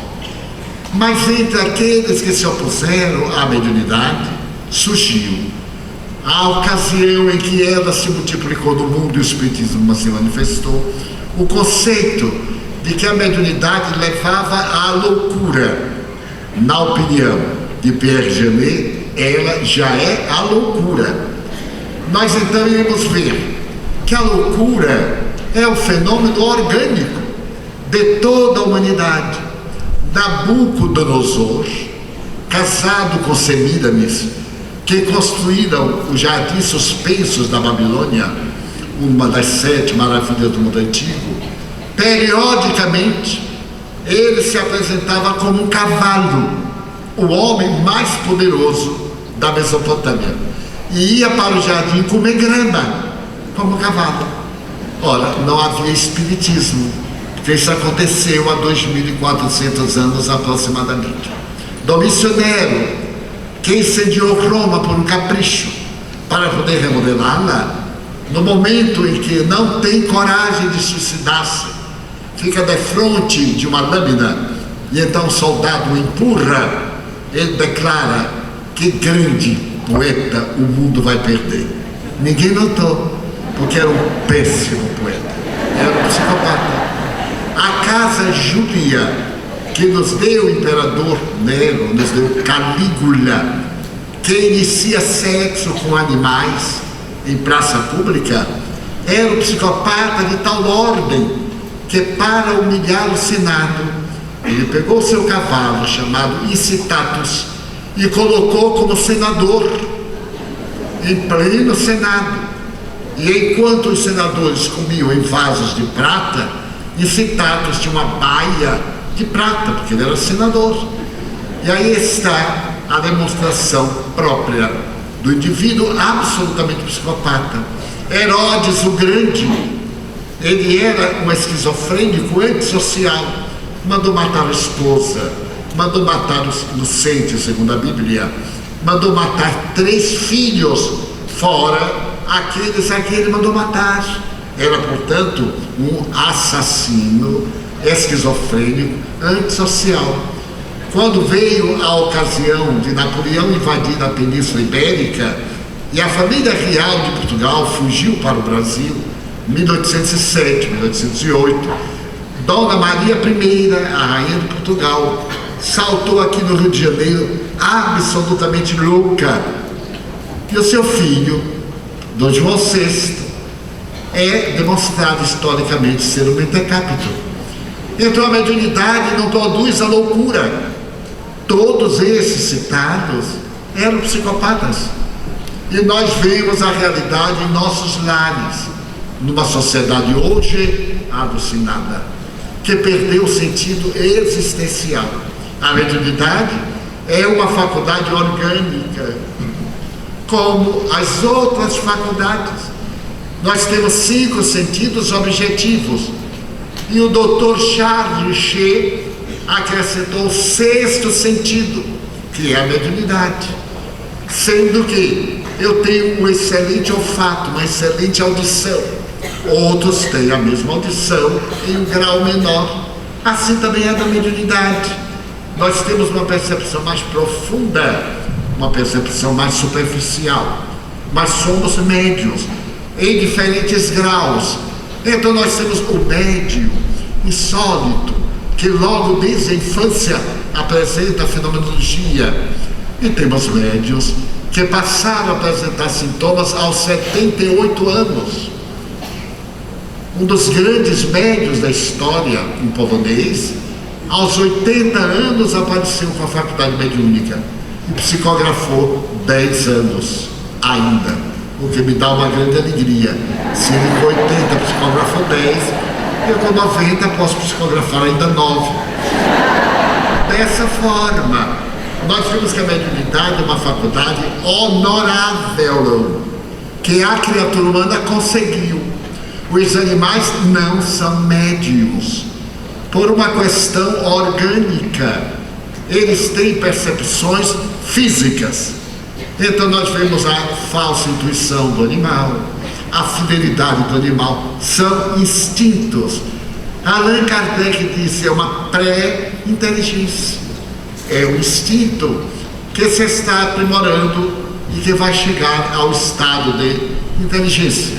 Mas entre aqueles que se opuseram à mediunidade, surgiu a ocasião em que ela se multiplicou no mundo e o espiritismo se manifestou, o conceito de que a mediunidade levava à loucura. Na opinião de Pierre Janet, ela já é a loucura. Nós então iremos ver que a loucura é o fenômeno orgânico de toda a humanidade. Nabucodonosor, casado com Semíramis, que construíram os jardins suspensos da Babilônia, uma das 7 maravilhas do mundo antigo, periodicamente ele se apresentava como um cavalo, o homem mais poderoso da Mesopotâmia, e ia para o jardim comer grama como cavalo. Ora, não havia espiritismo, porque isso aconteceu há 2.400 anos aproximadamente. Domício Nero, que incendiou Roma por um capricho para poder remodelá-la, no momento em que não tem coragem de suicidar-se, fica defronte de uma lâmina e então o soldado o empurra, ele declara: que grande poeta o mundo vai perder. Ninguém notou, porque era um péssimo poeta, era um psicopata. A casa Júlia, que nos deu o imperador Nero, nos deu Calígula, que inicia sexo com animais, em praça pública, era um psicopata de tal ordem que, para humilhar o Senado, ele pegou seu cavalo, chamado Incitatus, e colocou como senador, em pleno Senado. E enquanto os senadores comiam em vasos de prata, Incitatus tinha uma baia de prata, porque ele era senador. E aí está a demonstração própria do indivíduo absolutamente psicopata. Herodes o Grande, ele era um esquizofrênico antissocial, mandou matar a esposa, mandou matar os inocentes, segundo a Bíblia, mandou matar 3 filhos, fora aqueles a que ele mandou matar. Era, portanto, um assassino esquizofrênico antissocial. Quando veio a ocasião de Napoleão invadir a Península Ibérica e a família real de Portugal fugiu para o Brasil, 1807, 1808, Dona Maria I, a rainha de Portugal, saltou aqui no Rio de Janeiro absolutamente louca. E o seu filho, Dom João VI, é demonstrado historicamente ser um mentecapto. Então a mediunidade não produz a loucura. Todos esses citados eram psicopatas. E nós vemos a realidade em nossos lares, numa sociedade hoje alucinada, que perdeu o sentido existencial. A mediunidade é uma faculdade orgânica, como as outras faculdades. Nós temos 5 sentidos objetivos, e o Dr. Charles Richer acrescentou o 6º sentido, que é a mediunidade, sendo que eu tenho um excelente olfato, uma excelente audição, outros têm a mesma audição em um grau menor. Assim também é da mediunidade. Nós temos uma percepção mais profunda, uma percepção mais superficial, mas somos médiuns em diferentes graus. Então nós temos o médium insólito, que logo desde a infância apresenta a fenomenologia, e temos médiuns que passaram a apresentar sintomas aos 78 anos. Um dos grandes médiuns da história, um polonês, aos 80 anos apareceu com a faculdade mediúnica e psicografou 10 anos ainda, o que me dá uma grande alegria. Se ele com 80 psicografou 10, eu com 90 posso psicografar ainda 9. Dessa forma, nós vemos que a mediunidade é uma faculdade honorável, que a criatura humana conseguiu. Os animais não são médiuns, por uma questão orgânica. Eles têm percepções físicas. Então nós vemos a falsa intuição do animal, a fidelidade do animal, são instintos. Allan Kardec disse, é uma pré-inteligência, é um instinto que se está aprimorando e que vai chegar ao estado de inteligência.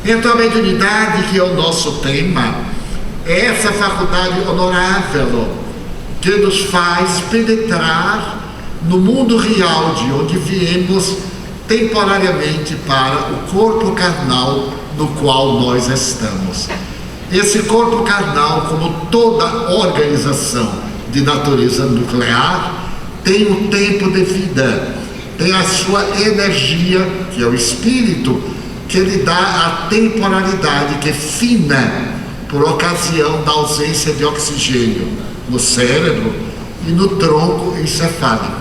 Então a mediunidade, que é o nosso tema, é essa faculdade honorável que nos faz penetrar no mundo real de onde viemos temporariamente para o corpo carnal no qual nós estamos. Esse corpo carnal, como toda organização de natureza nuclear, tem um tempo de vida, tem a sua energia, que é o espírito, que lhe dá a temporalidade, que é fina, por ocasião da ausência de oxigênio no cérebro e no tronco encefálico.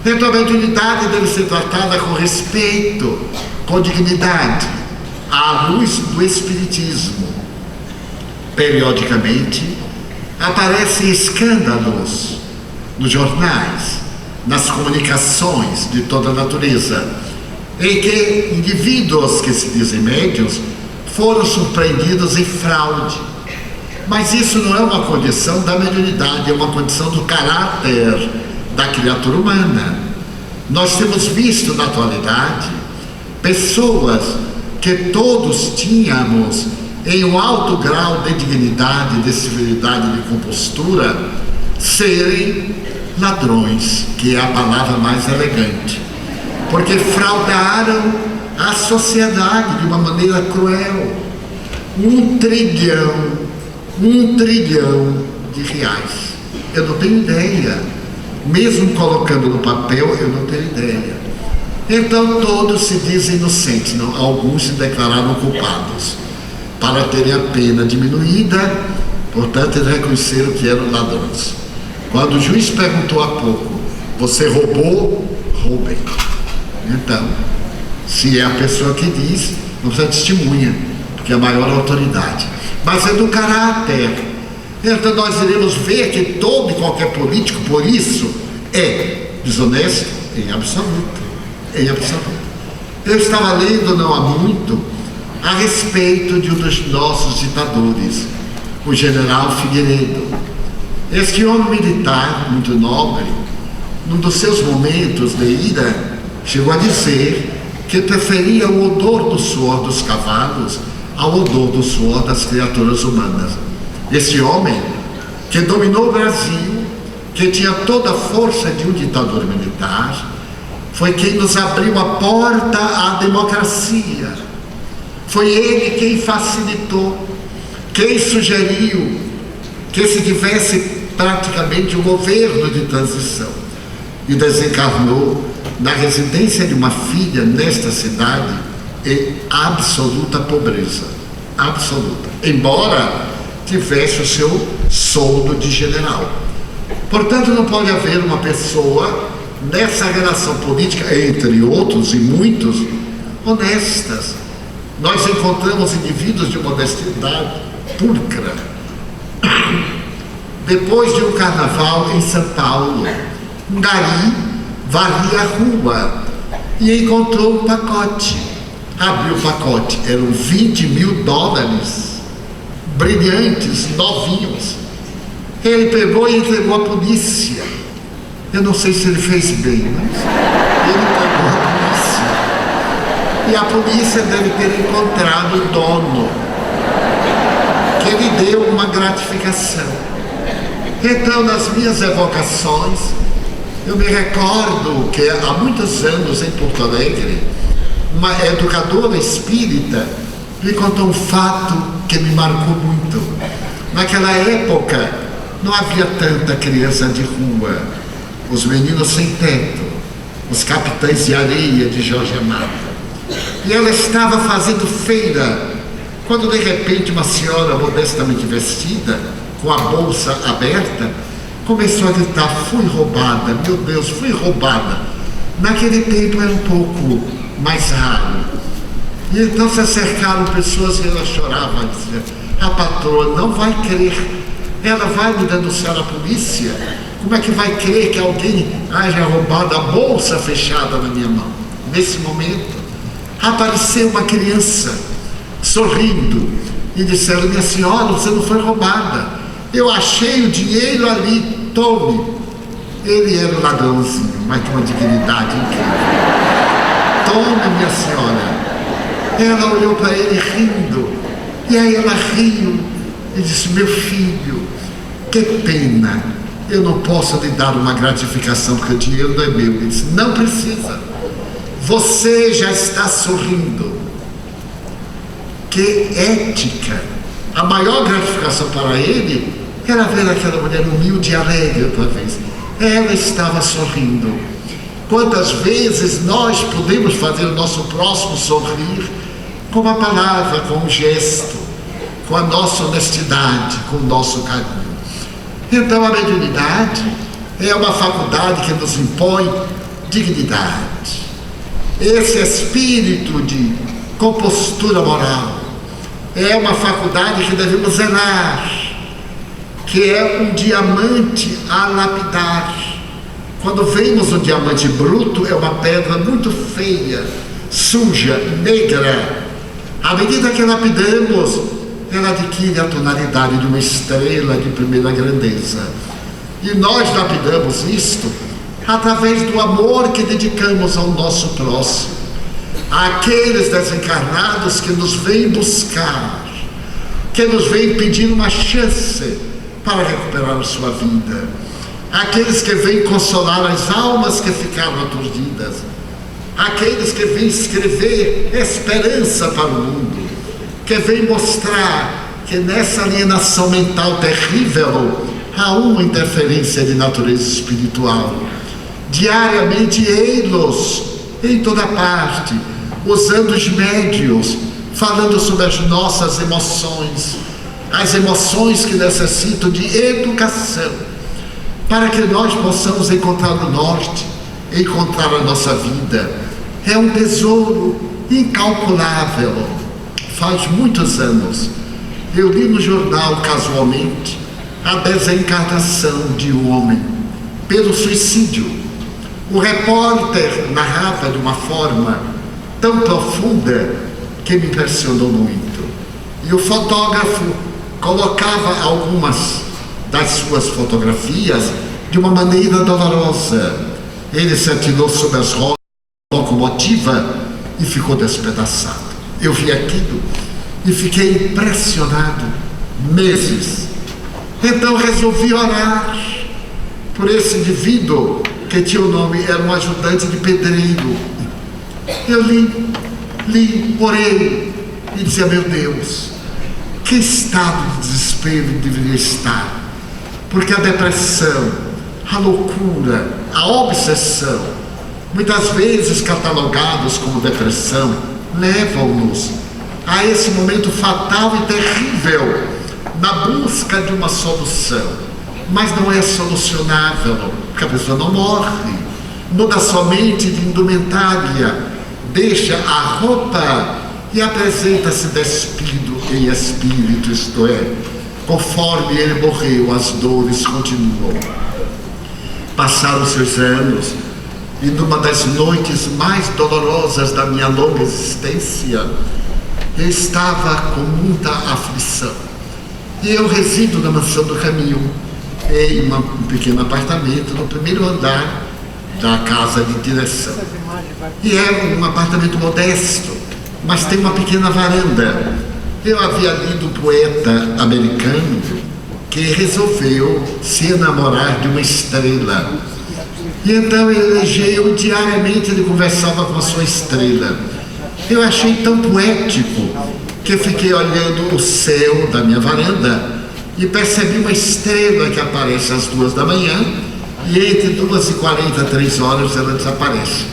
Então a mediunidade deve ser tratada com respeito, com dignidade, à luz do espiritismo. Periodicamente aparecem escândalos nos jornais, nas comunicações de toda a natureza, em que indivíduos que se dizem médiuns foram surpreendidos em fraude. Mas isso não é uma condição da mediunidade, é uma condição do caráter da criatura humana. Nós temos visto na atualidade pessoas que todos tínhamos em um alto grau de dignidade, de civilidade, de compostura, serem ladrões, que é a palavra mais elegante, porque fraudaram a sociedade de uma maneira cruel. 1 trilhão de reais. Eu não tenho ideia. Mesmo colocando no papel, eu não tenho ideia. Então todos se dizem inocentes, não, alguns se declararam culpados. Para terem a pena diminuída, portanto, eles reconheceram que eram ladrões. Quando o juiz perguntou há pouco, você roubou? Roubei. Então, se é a pessoa que diz, não precisa testemunha, porque é a maior autoridade. Mas é do caráter. Então nós iremos ver que todo e qualquer político, por isso, é desonesto em absoluto. Em absoluto. Eu estava lendo não há muito a respeito de um dos nossos ditadores, o general Figueiredo. Este homem militar, muito nobre, num dos seus momentos de ira, chegou a dizer que preferia o odor do suor dos cavalos ao odor do suor das criaturas humanas. Esse homem, que dominou o Brasil, que tinha toda a força de um ditador militar, foi quem nos abriu a porta à democracia. Foi ele quem facilitou, quem sugeriu que se tivesse praticamente um governo de transição. E desencarnou na residência de uma filha nesta cidade em absoluta pobreza. Absoluta. Embora tivesse o seu soldo de general. Portanto, não pode haver uma pessoa nessa relação política, entre outros e muitos, honestas. Nós encontramos indivíduos de uma honestidade pulcra. Depois de um carnaval em São Paulo, um gari varria a rua e encontrou um pacote. Abriu o pacote, eram $20.000, brilhantes, novinhos. Ele pegou e entregou à polícia. Eu não sei se ele fez bem, mas ele pegou a polícia. E a polícia deve ter encontrado o dono, que lhe deu uma gratificação. Então, nas minhas evocações, eu me recordo que há muitos anos em Porto Alegre, uma educadora espírita me contou um fato que me marcou muito. Naquela época, não havia tanta criança de rua, os meninos sem teto, os capitães de areia de Jorge Amado. E ela estava fazendo feira, quando de repente uma senhora modestamente vestida, com a bolsa aberta, começou a gritar: fui roubada, meu Deus, fui roubada. Naquele tempo era um pouco mais raro. E então se acercaram pessoas e ela chorava, dizia: a patroa não vai crer, ela vai me denunciar à polícia. Como é que vai crer que alguém haja roubado a bolsa fechada na minha mão? Nesse momento, apareceu uma criança, sorrindo, e disseram: minha senhora, você não foi roubada. Eu achei o dinheiro ali, tome. Ele era um ladrãozinho, mas de uma dignidade incrível. Tome, minha senhora. Ela olhou para ele rindo, e aí ela riu e disse: meu filho, que pena, eu não posso lhe dar uma gratificação porque o dinheiro não é meu. Ele disse: não precisa, você já está sorrindo. Que ética! A maior gratificação para ele era ver aquela mulher humilde e alegre outra vez. Ela estava sorrindo. Quantas vezes nós podemos fazer o nosso próximo sorrir com uma palavra, com um gesto, com a nossa honestidade, com o nosso carinho. Então a mediunidade é uma faculdade que nos impõe dignidade. Esse espírito de compostura moral é uma faculdade que devemos zelar, que é um diamante a lapidar. Quando vemos um diamante bruto, é uma pedra muito feia, suja, negra. À medida que lapidamos, ela adquire a tonalidade de uma estrela de primeira grandeza. E nós lapidamos isto através do amor que dedicamos ao nosso próximo, àqueles desencarnados que nos vêm buscar, que nos vêm pedir uma chance para recuperar a sua vida, aqueles que vêm consolar as almas que ficaram aturdidas. aqueles que vêm escrever esperança para o mundo, que vêm mostrar que nessa alienação mental terrível há uma interferência de natureza espiritual. Diariamente, ei-los em toda parte, usando os médios, falando sobre as nossas emoções, as emoções que necessitam de educação, para que nós possamos encontrar o norte, encontrar a nossa vida. É um tesouro incalculável. Faz muitos anos, eu li no jornal, casualmente, a desencarnação de um homem pelo suicídio. O repórter narrava de uma forma tão profunda que me impressionou muito. E o fotógrafo colocava algumas das suas fotografias de uma maneira dolorosa. Ele se atirou sobre as rodas da locomotiva e ficou despedaçado. Eu vi aquilo e fiquei impressionado meses. Então resolvi orar por esse indivíduo que tinha o nome, era um ajudante de pedreiro. Eu li, orei e dizia: meu Deus, que estado de desespero deveria estar, porque a depressão, a loucura, a obsessão, muitas vezes catalogados como depressão, levam-nos a esse momento fatal e terrível na busca de uma solução. Mas não é solucionável, porque a pessoa não morre, muda somente de indumentária, deixa a roupa e apresenta-se despido em espírito, isto é, conforme ele morreu, as dores continuam. Passaram seus anos, e numa das noites mais dolorosas da minha longa existência, eu estava com muita aflição. E eu resido na Mansão do Caminho, em um pequeno apartamento no primeiro andar da casa de direção. E é um apartamento modesto, mas tem uma pequena varanda. Eu havia lido um poeta americano que resolveu se enamorar de uma estrela. E então eu diariamente ele conversava com a sua estrela. Eu achei tão poético que fiquei olhando o céu da minha varanda e percebi uma estrela que aparece às 2 da manhã e entre 2h40 e 3 horas ela desaparece.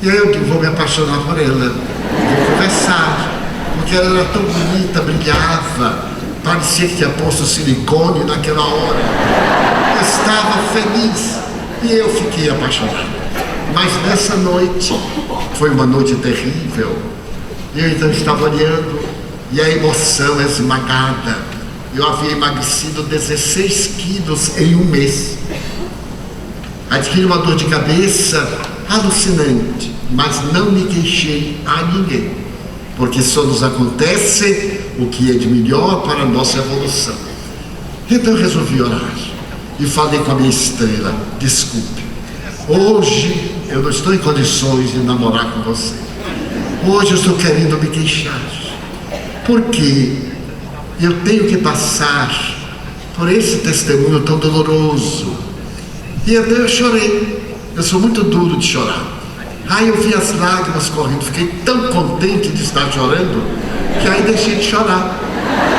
E aí eu digo: vou me apaixonar por ela, vou conversar, porque ela era tão bonita, brilhava, parecia que tinha posto silicone naquela hora. Eu estava feliz e eu fiquei apaixonado. Mas nessa noite, foi uma noite terrível, eu então estava olhando e a emoção esmagada. Eu havia emagrecido 16 quilos em um mês. Adquiri uma dor de cabeça alucinante, mas não me queixei a ninguém, porque só nos acontece o que é de melhor para a nossa evolução. Então eu resolvi orar e falei com a minha estrela: desculpe, hoje eu não estou em condições de namorar com você. Hoje eu estou querendo me queixar, porque eu tenho que passar por esse testemunho tão doloroso. E então eu chorei. Eu sou muito duro de chorar. Aí eu vi as lágrimas correndo, fiquei tão contente de estar chorando, que aí deixei de chorar.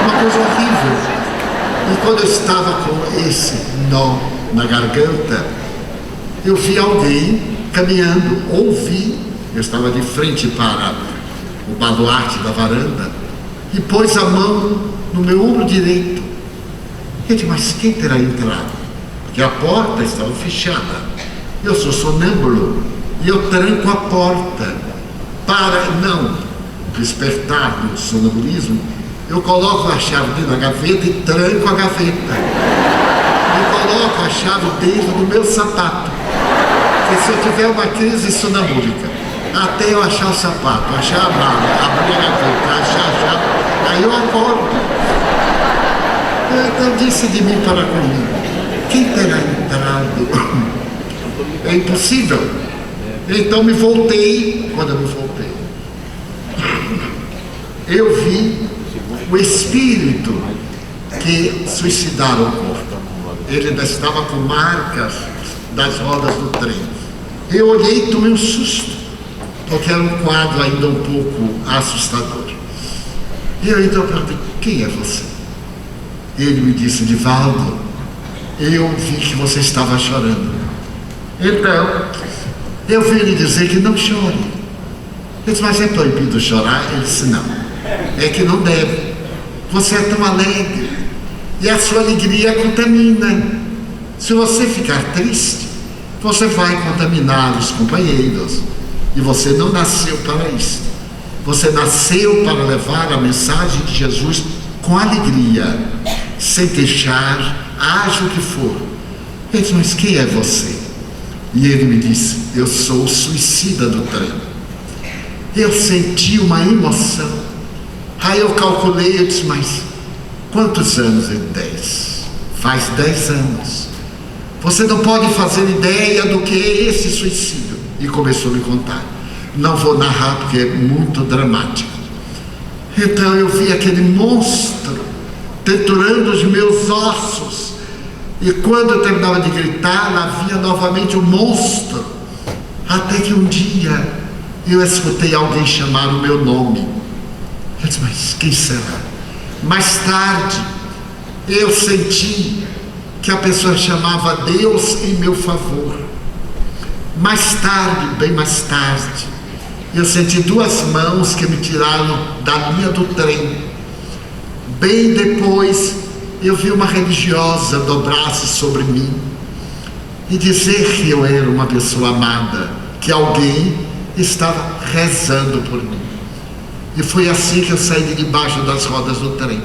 Uma coisa horrível. E quando eu estava com esse nó na garganta, eu vi alguém caminhando, ouvi, eu estava de frente para o baluarte da varanda, e pôs a mão no meu ombro direito. Eu disse: mas quem terá entrado? Porque a porta estava fechada. Eu sou sonâmbulo e eu tranco a porta para não despertar no sonambulismo. Eu coloco a chave na gaveta e tranco a gaveta. E coloco a chave dentro do meu sapato. Porque se eu tiver uma crise sonambúlica, até eu achar o sapato, achar a mala, abrir a gaveta, achar a chave, aí eu acordo. Então disse de mim para comigo: quem terá entrado? É impossível. Então me voltei. Quando eu me voltei, eu vi o espírito que suicidaram o corpo. Ele ainda estava com marcas das rodas do trem. Eu olhei e tomei um susto. porque era um quadro ainda um pouco assustador. E eu então perguntei: quem é você? Ele me disse: Divaldo, eu vi que você estava chorando. Então, eu vim lhe dizer que não chore. Eu disse: mas é proibido chorar? Ele disse: não, é que não deve. Você é tão alegre e a sua alegria contamina. Se você ficar triste, você vai contaminar os companheiros. E você não nasceu para isso. Você nasceu para levar a mensagem de Jesus com alegria, sem queixar, haja o que for. Eu disse: mas quem é você? E ele me disse: eu sou o suicida do trem. Eu senti uma emoção. Aí eu calculei, eu disse: mas quantos anos? Ele: 10. Faz 10 anos. Você não pode fazer ideia do que é esse suicídio. E começou a me contar. Não vou narrar porque é muito dramático. Então eu vi aquele monstro triturando os meus ossos. E quando eu terminava de gritar, havia novamente o monstro. Até que um dia eu escutei alguém chamar o meu nome. Eu disse: mas quem será? Mais tarde eu senti que a pessoa chamava Deus em meu favor. Mais tarde, bem mais tarde, eu senti 2 mãos que me tiraram da linha do trem. Bem depois, eu vi uma religiosa dobrar-se sobre mim e dizer que eu era uma pessoa amada, que alguém estava rezando por mim. E foi assim que eu saí de debaixo das rodas do trem.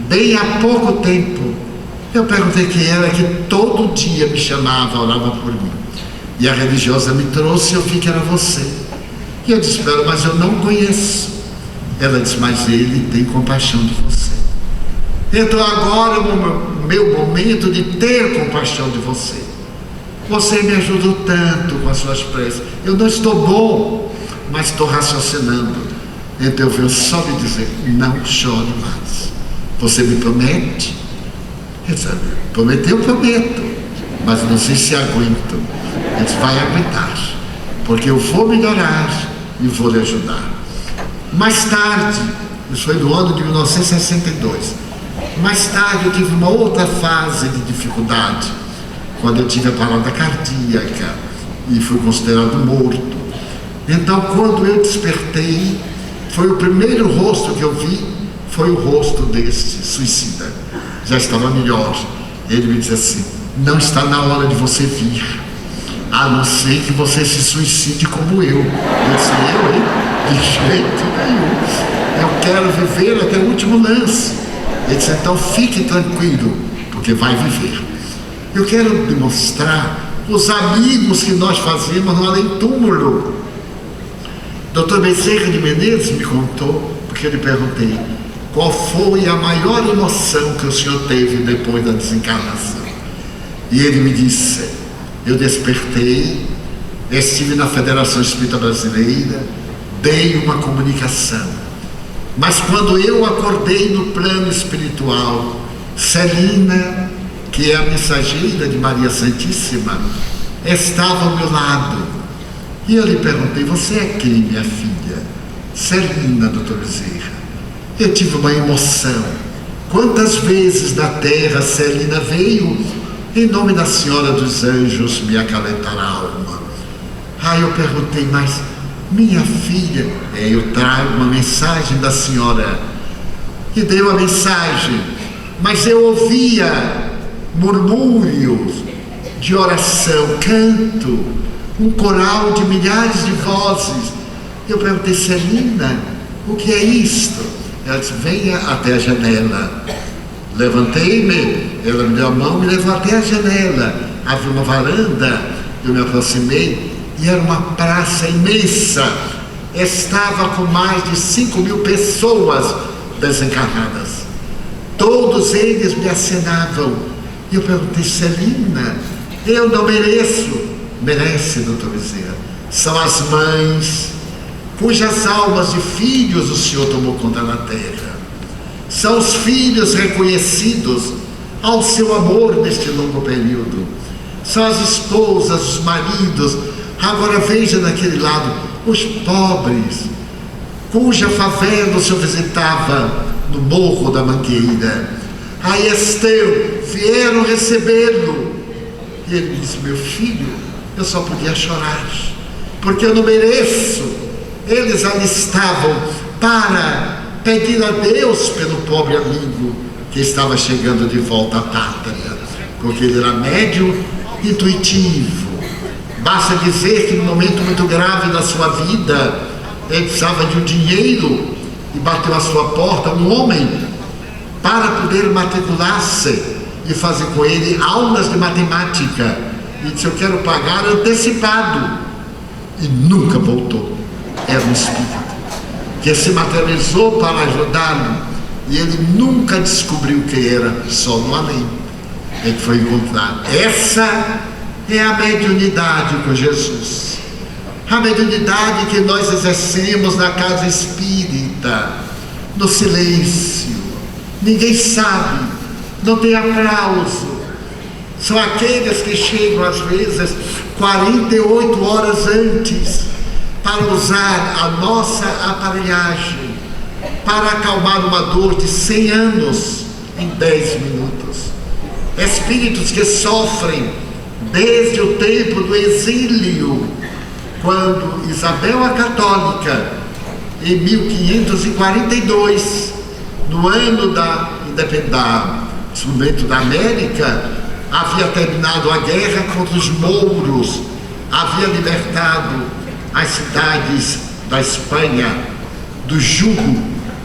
Bem há pouco tempo, eu perguntei quem era que todo dia me chamava, orava por mim. E a religiosa me trouxe e eu vi que era você. E eu disse: mas eu não conheço. Ela disse: mas ele tem compaixão de você. Então agora é o meu momento de ter compaixão de você. Você me ajudou tanto com as suas preces. Eu não estou bom, mas estou raciocinando. Então eu venho só me dizer: não chore mais. Você me promete? Eu disse: prometer eu prometo, mas não sei se aguento. Ele disse: vai aguentar, porque eu vou melhorar e vou lhe ajudar. Mais tarde, isso foi no ano de 1962, mais tarde eu tive uma outra fase de dificuldade, quando eu tive a parada cardíaca e fui considerado morto. Então, quando eu despertei, foi o primeiro rosto que eu vi, foi o rosto deste suicida. Já estava melhor. Ele me disse assim: não está na hora de você vir, a não ser que você se suicide como eu. Eu disse: eu, hein? De jeito nenhum. Eu quero viver até o último lance. Ele disse: então fique tranquilo, porque vai viver. Eu quero demonstrar os amigos que nós fazemos no além-túmulo. Dr. Bezerra de Menezes me contou, porque eu lhe perguntei: qual foi a maior emoção que o senhor teve depois da desencarnação? E ele me disse: eu despertei, estive na Federação Espírita Brasileira, dei uma comunicação, mas quando eu acordei no plano espiritual, Celina, que é a mensageira de Maria Santíssima, estava ao meu lado. E eu lhe perguntei: você é quem, minha filha? Celina, doutor Bezerra. Eu tive uma emoção. Quantas vezes na terra Celina veio, em nome da Senhora dos Anjos, me acalentar a alma. Aí eu perguntei: mas minha filha, eu trago uma mensagem da senhora. E dei uma mensagem, mas eu ouvia murmúrios de oração, canto, um coral de milhares de vozes. Eu perguntei: Celina, o que é isto? Ela disse: venha até a janela. Levantei-me, ela me deu a mão, me levou até a janela. Havia uma varanda, eu me aproximei e era uma praça imensa. Estava com mais de 5.000 pessoas desencarnadas. Todos eles me acenavam. E eu perguntei: Celina, eu não mereço. Merece, doutor Bezerra. São as mães cujas almas de filhos o Senhor tomou conta na terra. São os filhos reconhecidos ao seu amor neste longo período. São as esposas, os maridos. Agora veja naquele lado, os pobres, cuja favela o Senhor visitava no Morro da Mangueira. Aí Esteu vieram recebê-lo. E ele disse: meu filho, eu só podia chorar, porque eu não mereço. Eles ali estavam para pedir a Deus pelo pobre amigo que estava chegando de volta à pátria, porque ele era médium intuitivo. Basta dizer que num momento muito grave da sua vida, ele precisava de um dinheiro e bateu à sua porta um homem para poder matricular-se e fazer com ele aulas de matemática. E disse: eu quero pagar antecipado. E nunca voltou. Era um espírito que se materializou para ajudá-lo, e ele nunca descobriu quem era, só no além é que foi encontrado. Essa é a mediunidade com Jesus, a mediunidade que nós exercemos na casa espírita, no silêncio. Ninguém sabe, não tem aplauso. São aqueles que chegam às vezes 48 horas antes para usar a nossa aparelhagem, para acalmar uma dor de 100 anos em 10 minutos. Espíritos que sofrem desde o tempo do exílio, quando Isabel a Católica, em 1542, no ano da descobrimento da América, havia terminado a guerra contra os mouros, havia libertado as cidades da Espanha do jugo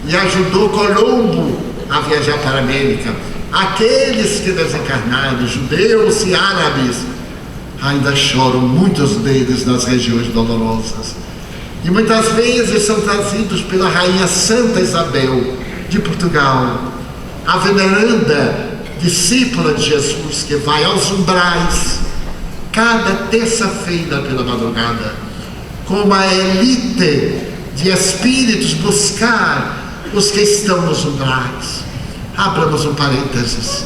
e ajudou Colombo a viajar para a América. Aqueles que desencarnaram, judeus e árabes, ainda choram, muitos deles nas regiões dolorosas, e muitas vezes são trazidos pela Rainha Santa Isabel de Portugal, a veneranda discípula de Jesus, que vai aos umbrais cada terça-feira pela madrugada, com uma elite de espíritos, buscar os que estão nos umbrais. Abramos um parênteses.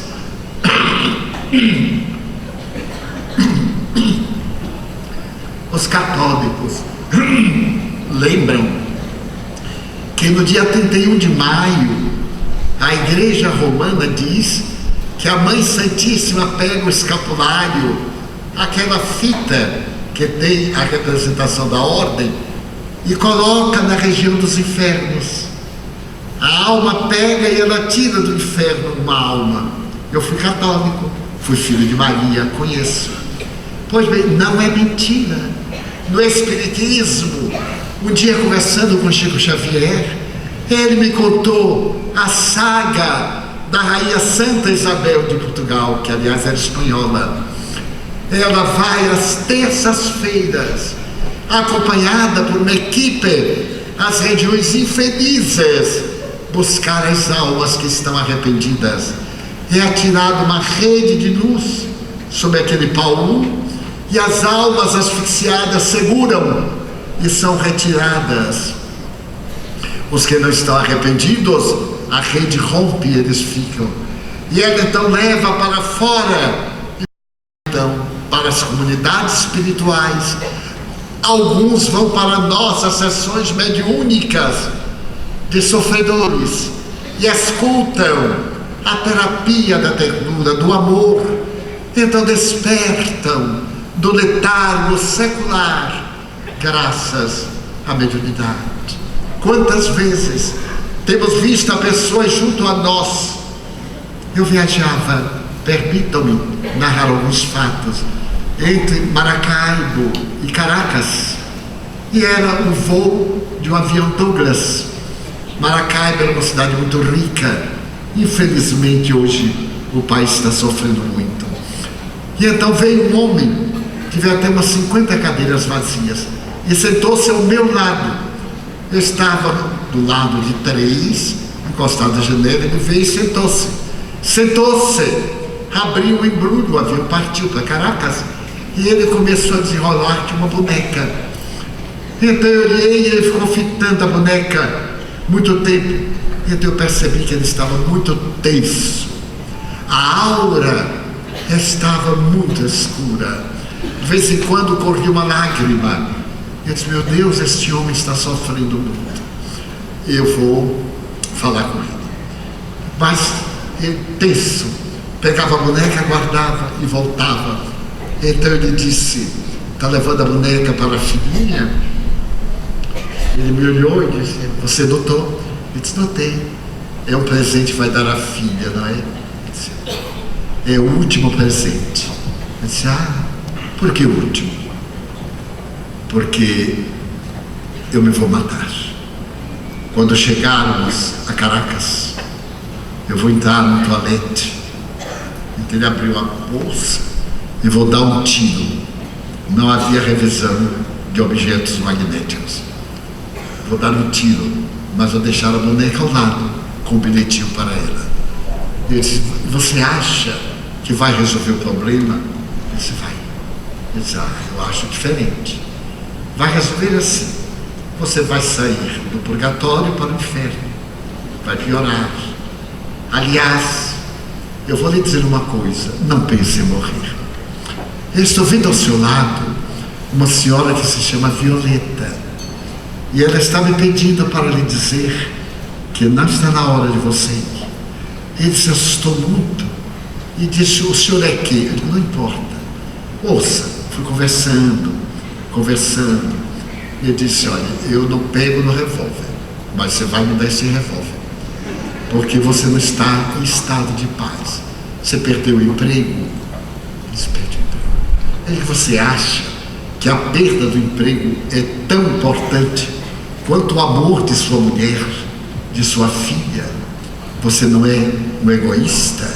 Os católicos lembram que no dia 31 de maio a Igreja Romana diz que a Mãe Santíssima pega o escapulário, aquela fita que tem a representação da ordem, e coloca na região dos infernos. A alma pega e ela tira do inferno uma alma. Eu fui católico, fui filho de Maria, conheço. Pois bem, não é mentira. No Espiritismo, um dia conversando com Chico Xavier, ele me contou a saga da Rainha Santa Isabel de Portugal, que aliás era espanhola. Ela vai às terças-feiras, acompanhada por uma equipe, às regiões infelizes, buscar as almas que estão arrependidas. É atirada uma rede de luz sobre aquele Paulo, e as almas asfixiadas seguram e são retiradas. Os que não estão arrependidos, a rede rompe e eles ficam. E ela então leva para fora, então, para as comunidades espirituais. Alguns vão para nossas sessões mediúnicas de sofredores e escutam a terapia da ternura, do amor. Então despertam do letargo secular graças à mediunidade. Quantas vezes temos visto a pessoas junto a nós. Eu viajava, permitam-me narrar alguns fatos, entre Maracaibo e Caracas, e era o voo de um avião Douglas. Maracaibo era uma cidade muito rica. Infelizmente hoje o país está sofrendo muito. E então veio um homem, tivemos até umas 50 cadeiras vazias, e sentou-se ao meu lado. Eu estava do lado de 3, encostado na janela. Ele veio e sentou-se, abriu o embrulho, o avião partiu para Caracas, e ele começou a desenrolar de uma boneca. Então eu olhei e ele ficou fitando a boneca muito tempo. Então eu percebi que ele estava muito tenso. A aura estava muito escura. De vez em quando corria uma lágrima. Eu disse, meu Deus, este homem está sofrendo muito. Eu vou falar com ele. Mas ele, tenso, pegava a boneca, guardava e voltava. Então ele disse, está levando a boneca para a filhinha? Ele me olhou e disse, você notou? Eu disse, notei. É um presente que vai dar à filha, não é? Ele disse, é o último presente. Eu disse, por que o último? Porque eu me vou matar. Quando chegarmos a Caracas, eu vou entrar no toalete. Então ele abriu a bolsa e vou dar um tiro. Não havia revisão de objetos magnéticos. Vou dar um tiro, mas vou deixar a boneca ao lado, com um bilhetinho para ela. Ele disse, você acha que vai resolver o problema? Ele disse, vai. Ele disse, eu acho diferente. Vai resolver assim. Você vai sair do purgatório para o inferno. Vai piorar. Aliás, eu vou lhe dizer uma coisa, não pense em morrer. Eu estou vendo ao seu lado uma senhora que se chama Violeta. E ela está me pedindo para lhe dizer que não está na hora de você ir. Ele se assustou muito e disse, o senhor é quê? Eu digo, não importa. Ouça, fui conversando. E ele disse, olha, eu não pego no revólver, mas você vai me dar esse revólver. Porque você não está em estado de paz. Você perdeu o emprego? Você perdeu o emprego. Você acha que a perda do emprego é tão importante quanto o amor de sua mulher, de sua filha? Você não é um egoísta?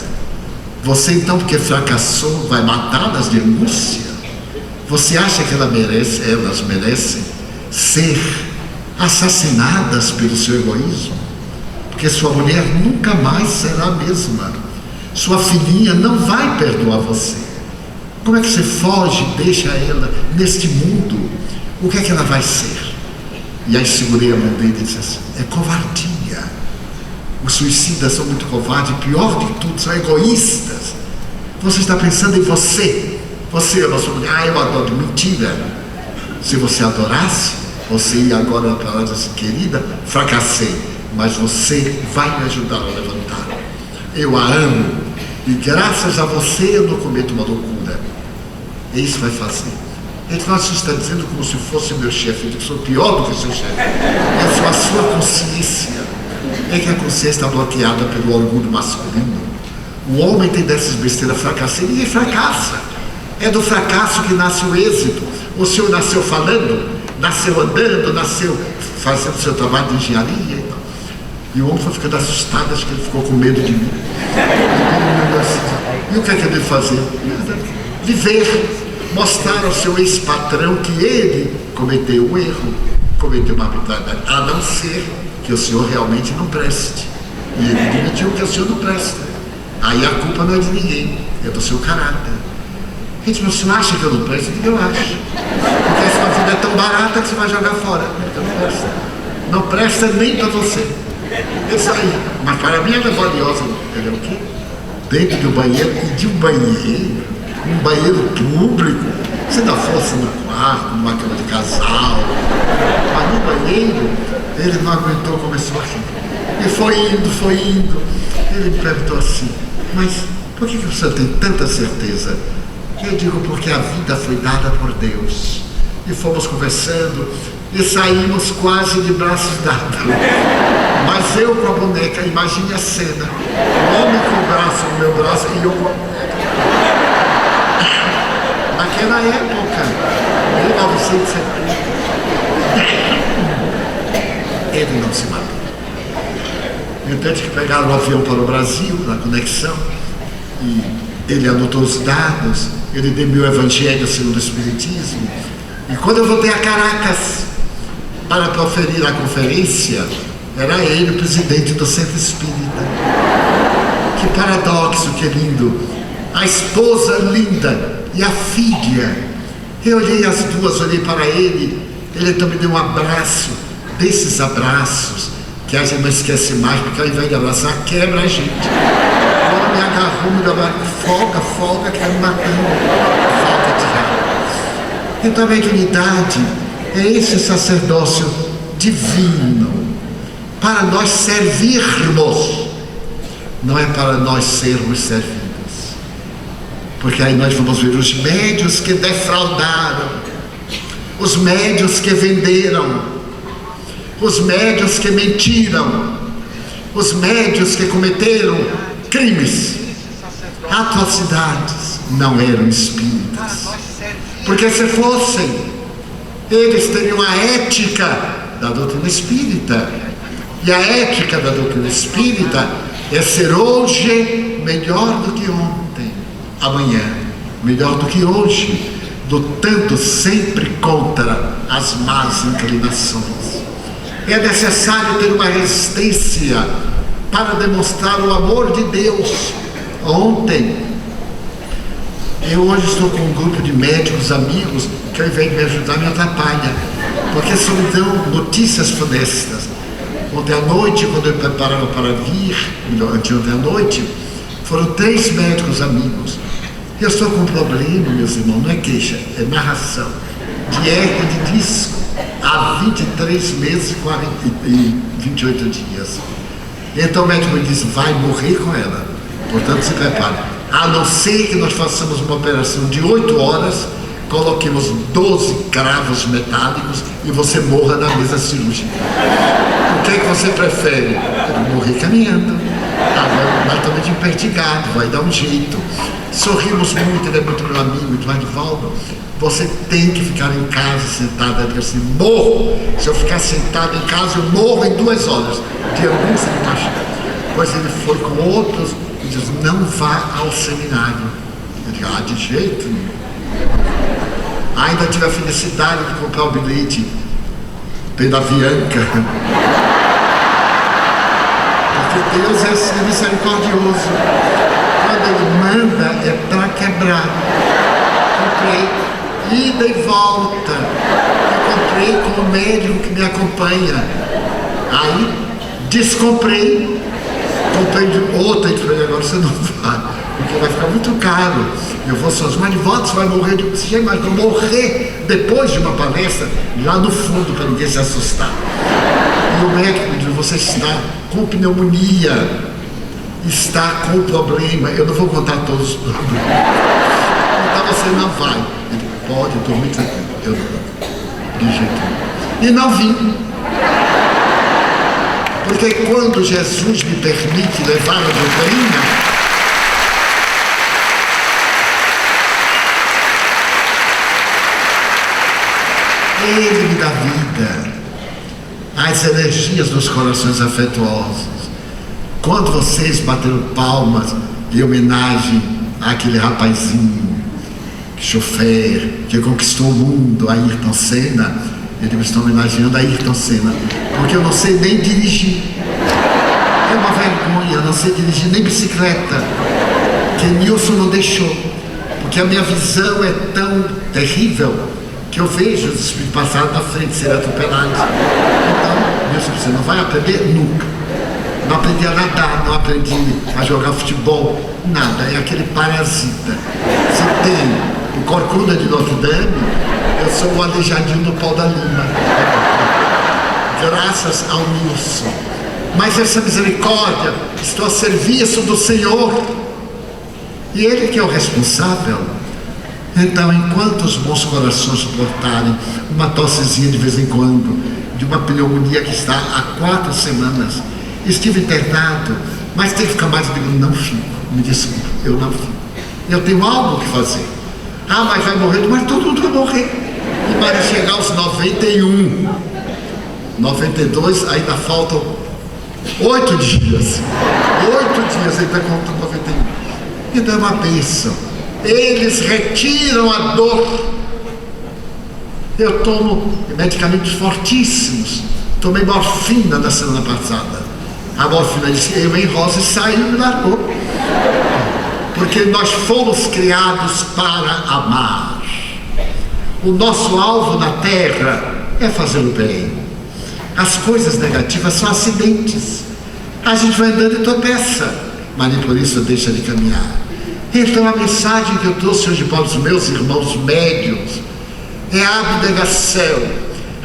Você então, porque fracassou, vai matá-las de angústia? Você acha que elas merecem ser assassinadas pelo seu egoísmo? Porque sua mulher nunca mais será a mesma. Sua filhinha não vai perdoar você. Como é que você foge e deixa ela neste mundo? O que é que ela vai ser? E aí segurei a mão dele e disse assim, é covardia. Os suicidas são muito covardes, pior de tudo, são egoístas. Você está pensando em você. Você ama a sua mulher, eu adoro. Mentira. Se você adorasse, você ia agora para ela e dizer assim, querida, fracassei, mas você vai me ajudar a levantar. Eu a amo e graças a você eu não cometo uma loucura. E isso vai fazer. Ele falou, você está dizendo como se fosse meu chefe. Eu digo, sou pior do que seu chefe. Eu sou a sua consciência. É que a consciência está bloqueada pelo orgulho masculino. O homem tem dessas besteiras, fracassei, ninguém fracassa. É do fracasso que nasce o êxito. O senhor nasceu falando, nasceu andando, nasceu fazendo seu trabalho de engenharia. E o homem foi ficando assustado, acho que ele ficou com medo de mim. E o que é que ele deve fazer? Viver. Mostrar ao seu ex-patrão que ele cometeu um erro, cometeu uma arbitrariedade, a não ser que o senhor realmente não preste. E ele admitiu que o senhor não presta. Aí a culpa não é de ninguém, é do seu caráter. Gente, mas você acha que eu não presto? Eu acho. Porque a sua vida é tão barata que você vai jogar fora. Então não presta. Não presta nem para você. Isso aí. Mas para mim ela é valiosa. Entendeu o quê? Dentro de um banheiro, e de um banheiro público. Se não fosse no quarto, numa cama de casal. Mas no banheiro, ele não aguentou, começou a rir. E foi indo. Ele me perguntou assim, mas por que você tem tanta certeza? Eu digo, porque a vida foi dada por Deus. E fomos conversando e saímos quase de braços dados. Mas eu com a boneca, imagine a cena. O homem com o braço no meu braço e eu com a boneca. Naquela época, 1970, ele não se matou. Então tive que pegar um avião para o Brasil, na conexão, e ele anotou os dados, ele deu meu evangelho segundo o Espiritismo. E quando eu voltei a Caracas para proferir a conferência, era ele o presidente do Centro Espírita. Que paradoxo, que lindo! A esposa linda e a filha. Eu olhei as duas, olhei para ele então me deu um abraço, desses abraços que a gente não esquece mais, porque ao invés de abraçar, quebra a gente. Agora me agarrou, me deu folga, que está me matando. Falta de ar. Então a mediunidade é esse sacerdócio divino, para nós servirmos, não é para nós sermos servidos. Porque aí nós vamos ver os médios que defraudaram, os médios que venderam, os médios que mentiram, os médios que cometeram crimes, atrocidades, não eram espíritas. Porque se fossem, eles teriam a ética da doutrina espírita. E a ética da doutrina espírita é ser hoje melhor do que ontem, amanhã melhor do que hoje, lutando sempre contra as más inclinações. É necessário ter uma resistência para demonstrar o amor de Deus. Ontem, eu hoje estou com um grupo de médicos amigos que ao invés de me ajudar, me atrapalha, porque só me dão notícias funestas. Ontem à noite, quando eu preparava para vir, anteontem à noite, foram 3 médicos amigos. Eu estou com um problema, meus irmãos, não é queixa, é narração, de hernia de disco, há 23 meses e 28 dias. Então o médico me disse, vai morrer com ela, portanto se prepare. A não ser que nós façamos uma operação de 8 horas, coloquemos 12 cravos metálicos e você morra na mesa cirúrgica. O que é que você prefere? Eu morrer caminhando, completamente impertigado, vai dar um jeito. Sorrimos muito, ele é muito meu amigo, Edvaldo. Você tem que ficar em casa sentado. Ele disse assim, morro. Se eu ficar sentado em casa, eu morro em 2 horas de angústia de paixão. Pois ele foi com outros e disse, não vá ao seminário. Eu disse, de jeito nenhum. Ainda tive a felicidade de comprar o bilhete pela Avianca. Porque Deus é assim, misericordioso. Quando Ele manda, é para quebrar. Comprei ida e volta. Eu comprei com o médico que me acompanha. Aí descomprei. Comprei de outra e falei, agora você não vai, porque vai ficar muito caro. Eu vou sozinho, mas de volta você vai morrer de oxigênio, mas vou morrer depois de uma palestra, lá no fundo, para ninguém se assustar. E o médico me disse, você está com pneumonia, está com problema, eu não vou contar todos os problemas. Então você não vai. Ele pode dormir tranquilo. Eu não, de jeito nenhum. E não vim. Porque quando Jesus me permite levar a doutrina, Ele me dá vida, as energias dos corações afetuosos. Quando vocês bateram palmas em homenagem àquele rapazinho, chofer, que conquistou o mundo, Ayrton Senna, eu estou homenageando a Ayrton Senna, porque eu não sei nem dirigir. É uma vergonha, eu não sei dirigir nem bicicleta, que Nilson não deixou, porque a minha visão é tão terrível que eu vejo os espíritos passarem na frente, serem atropelados. Então, Nilson, você não vai aprender nunca. Não aprendi a nadar, não aprendi a jogar futebol, nada, é aquele parasita. Você tem o Corcunda de Notre Dame, eu sou o aleijadinho do Pau da Lima, graças ao Nilson. Mas essa misericórdia, estou a serviço do Senhor, e Ele que é o responsável. Então, enquanto os bons corações suportarem uma tossezinha de vez em quando, de uma pneumonia que está há 4 semanas, estive internado, mas tem que ficar mais, eu digo, não fico, me desculpe, eu não fico. Eu tenho algo que fazer. Ah, mas vai morrer, mas todo mundo vai morrer. E para chegar aos 91, 92, ainda faltam 8 dias. 8 dias ainda contam 91. Então é uma bênção. Eles retiram a dor. Eu tomo medicamentos fortíssimos. Tomei morfina na semana passada. A morfina disse, eu em rosa, e saiu e me largou. Porque nós fomos criados para amar. O nosso alvo na terra é fazer o bem. As coisas negativas são acidentes. A gente vai andando e tropeça, mas nem por isso deixa de caminhar. Então a mensagem que eu trouxe hoje para os meus irmãos médiuns é a abnegação,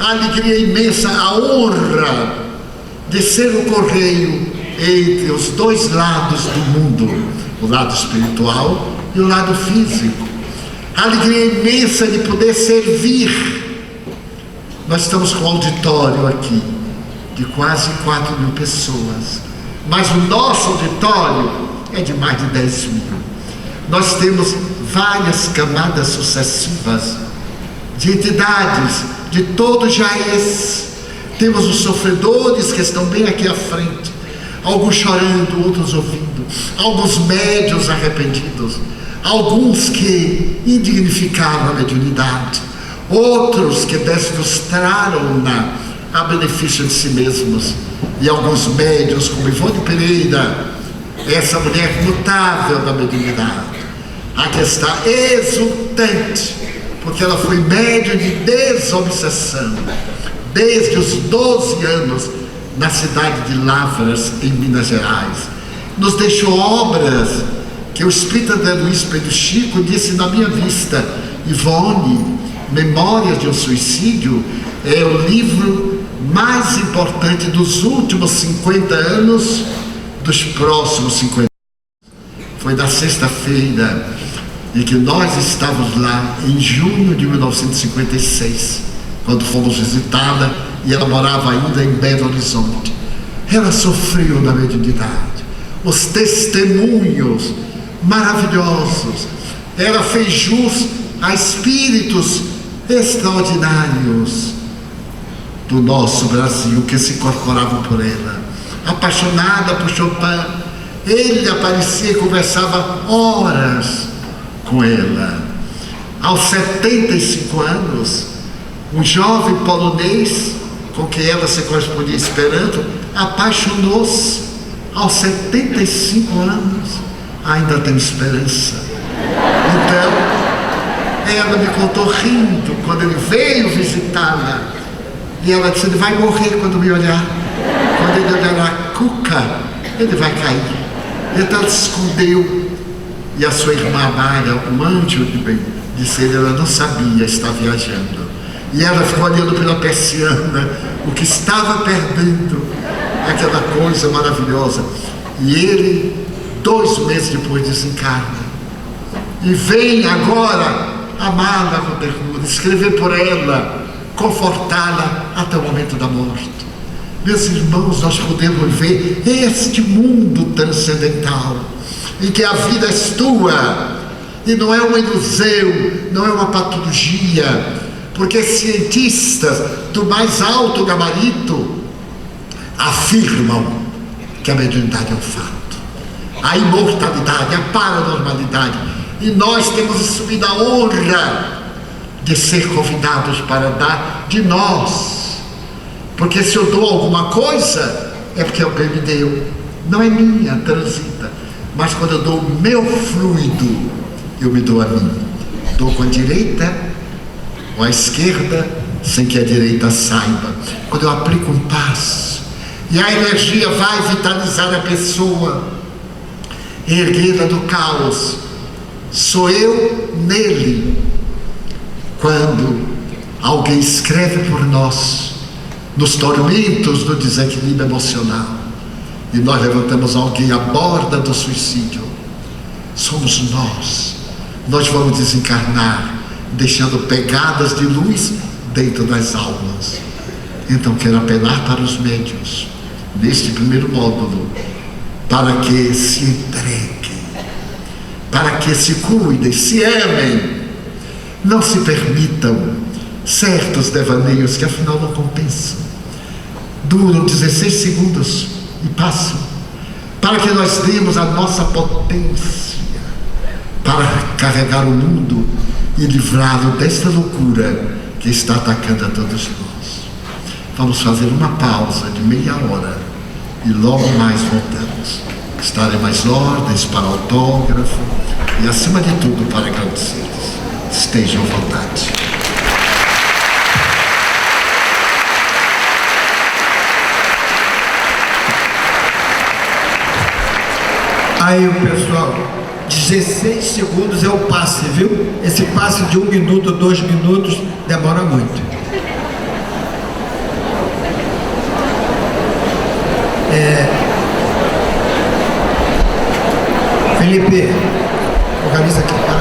a alegria imensa, a honra de ser o correio entre os dois lados do mundo, o lado espiritual e o lado físico. A alegria imensa de poder servir. Nós estamos com um auditório aqui de quase 4.000 pessoas, mas o nosso auditório é de mais de 10.000. Nós temos várias camadas sucessivas de entidades de todo Jaez. Temos os sofredores que estão bem aqui à frente, alguns chorando, outros ouvindo, alguns médiuns arrependidos, alguns que indignificaram a mediunidade, outros que deslustraram-na a benefício de si mesmos, e alguns médiuns como Ivone Pereira, essa mulher notável da mediunidade, a que está exultante, porque ela foi médium de desobsessão desde os 12 anos na cidade de Lavras, em Minas Gerais. Nos deixou obras que o espírito André Luiz Pedro Chico disse na minha vista: Ivone, Memórias de um Suicídio é o livro mais importante dos últimos 50 anos, dos próximos 50 anos. Foi na sexta-feira em que nós estávamos lá, em junho de 1956, quando fomos visitá-la, e ela morava ainda em Belo Horizonte. Ela sofreu na mediunidade, os testemunhos maravilhosos. Ela fez jus a espíritos extraordinários do nosso Brasil, que se incorporavam por ela. Apaixonada por Chopin, ele aparecia e conversava horas com ela. Aos 75 anos, um jovem polonês com quem ela se correspondia esperando apaixonou-se. Aos 75 anos, ainda tem esperança. Então, ela me contou rindo quando ele veio visitá-la, e ela disse: ele vai morrer quando me olhar. Quando ele olhar a cuca, ele vai cair. Então ela se escondeu, e a sua irmã Amália, um anjo de bem, disse: ela não sabia, está viajando. E ela ficou olhando pela persiana, o que estava perdendo, aquela coisa maravilhosa. E ele, 2 meses depois, desencarna. E vem agora amá-la com ternura, escrever por ela, confortá-la até o momento da morte. Meus irmãos, nós podemos ver este mundo transcendental, em que a vida é tua, e não é uma ilusão, não é uma patologia, porque cientistas do mais alto gabarito afirmam que a mediunidade é um fato, a imortalidade, a paranormalidade, e nós temos assumido a honra de ser convidados para dar de nós, porque se eu dou alguma coisa é porque alguém me deu, não é minha, transita. Mas quando eu dou o meu fluido, eu me dou a mim. Dou com a direita ou a esquerda, sem que a direita saiba. Quando eu aplico um passo, e a energia vai vitalizar a pessoa, erguê-la do caos, sou eu nele. Quando alguém escreve por nós, nos tormentos do desequilíbrio emocional, e nós levantamos alguém à borda do suicídio, somos nós. Nós vamos desencarnar, deixando pegadas de luz dentro das almas. Então quero apelar para os médiuns, neste primeiro módulo, para que se entreguem, para que se cuidem, se amem, não se permitam certos devaneios que afinal não compensam. Duram 16 segundos e passam, para que nós demos a nossa potência para carregar o mundo e livrá-lo desta loucura que está atacando a todos nós. Vamos fazer uma pausa de meia hora e logo mais voltamos. Estarem mais ordens para autógrafo e, acima de tudo, para agradecer. Estejam à vontade. Aí o pessoal, 16 segundos é o passe, viu? Esse passe de 1 minuto, 2 minutos, demora muito. Felipe, organiza aqui.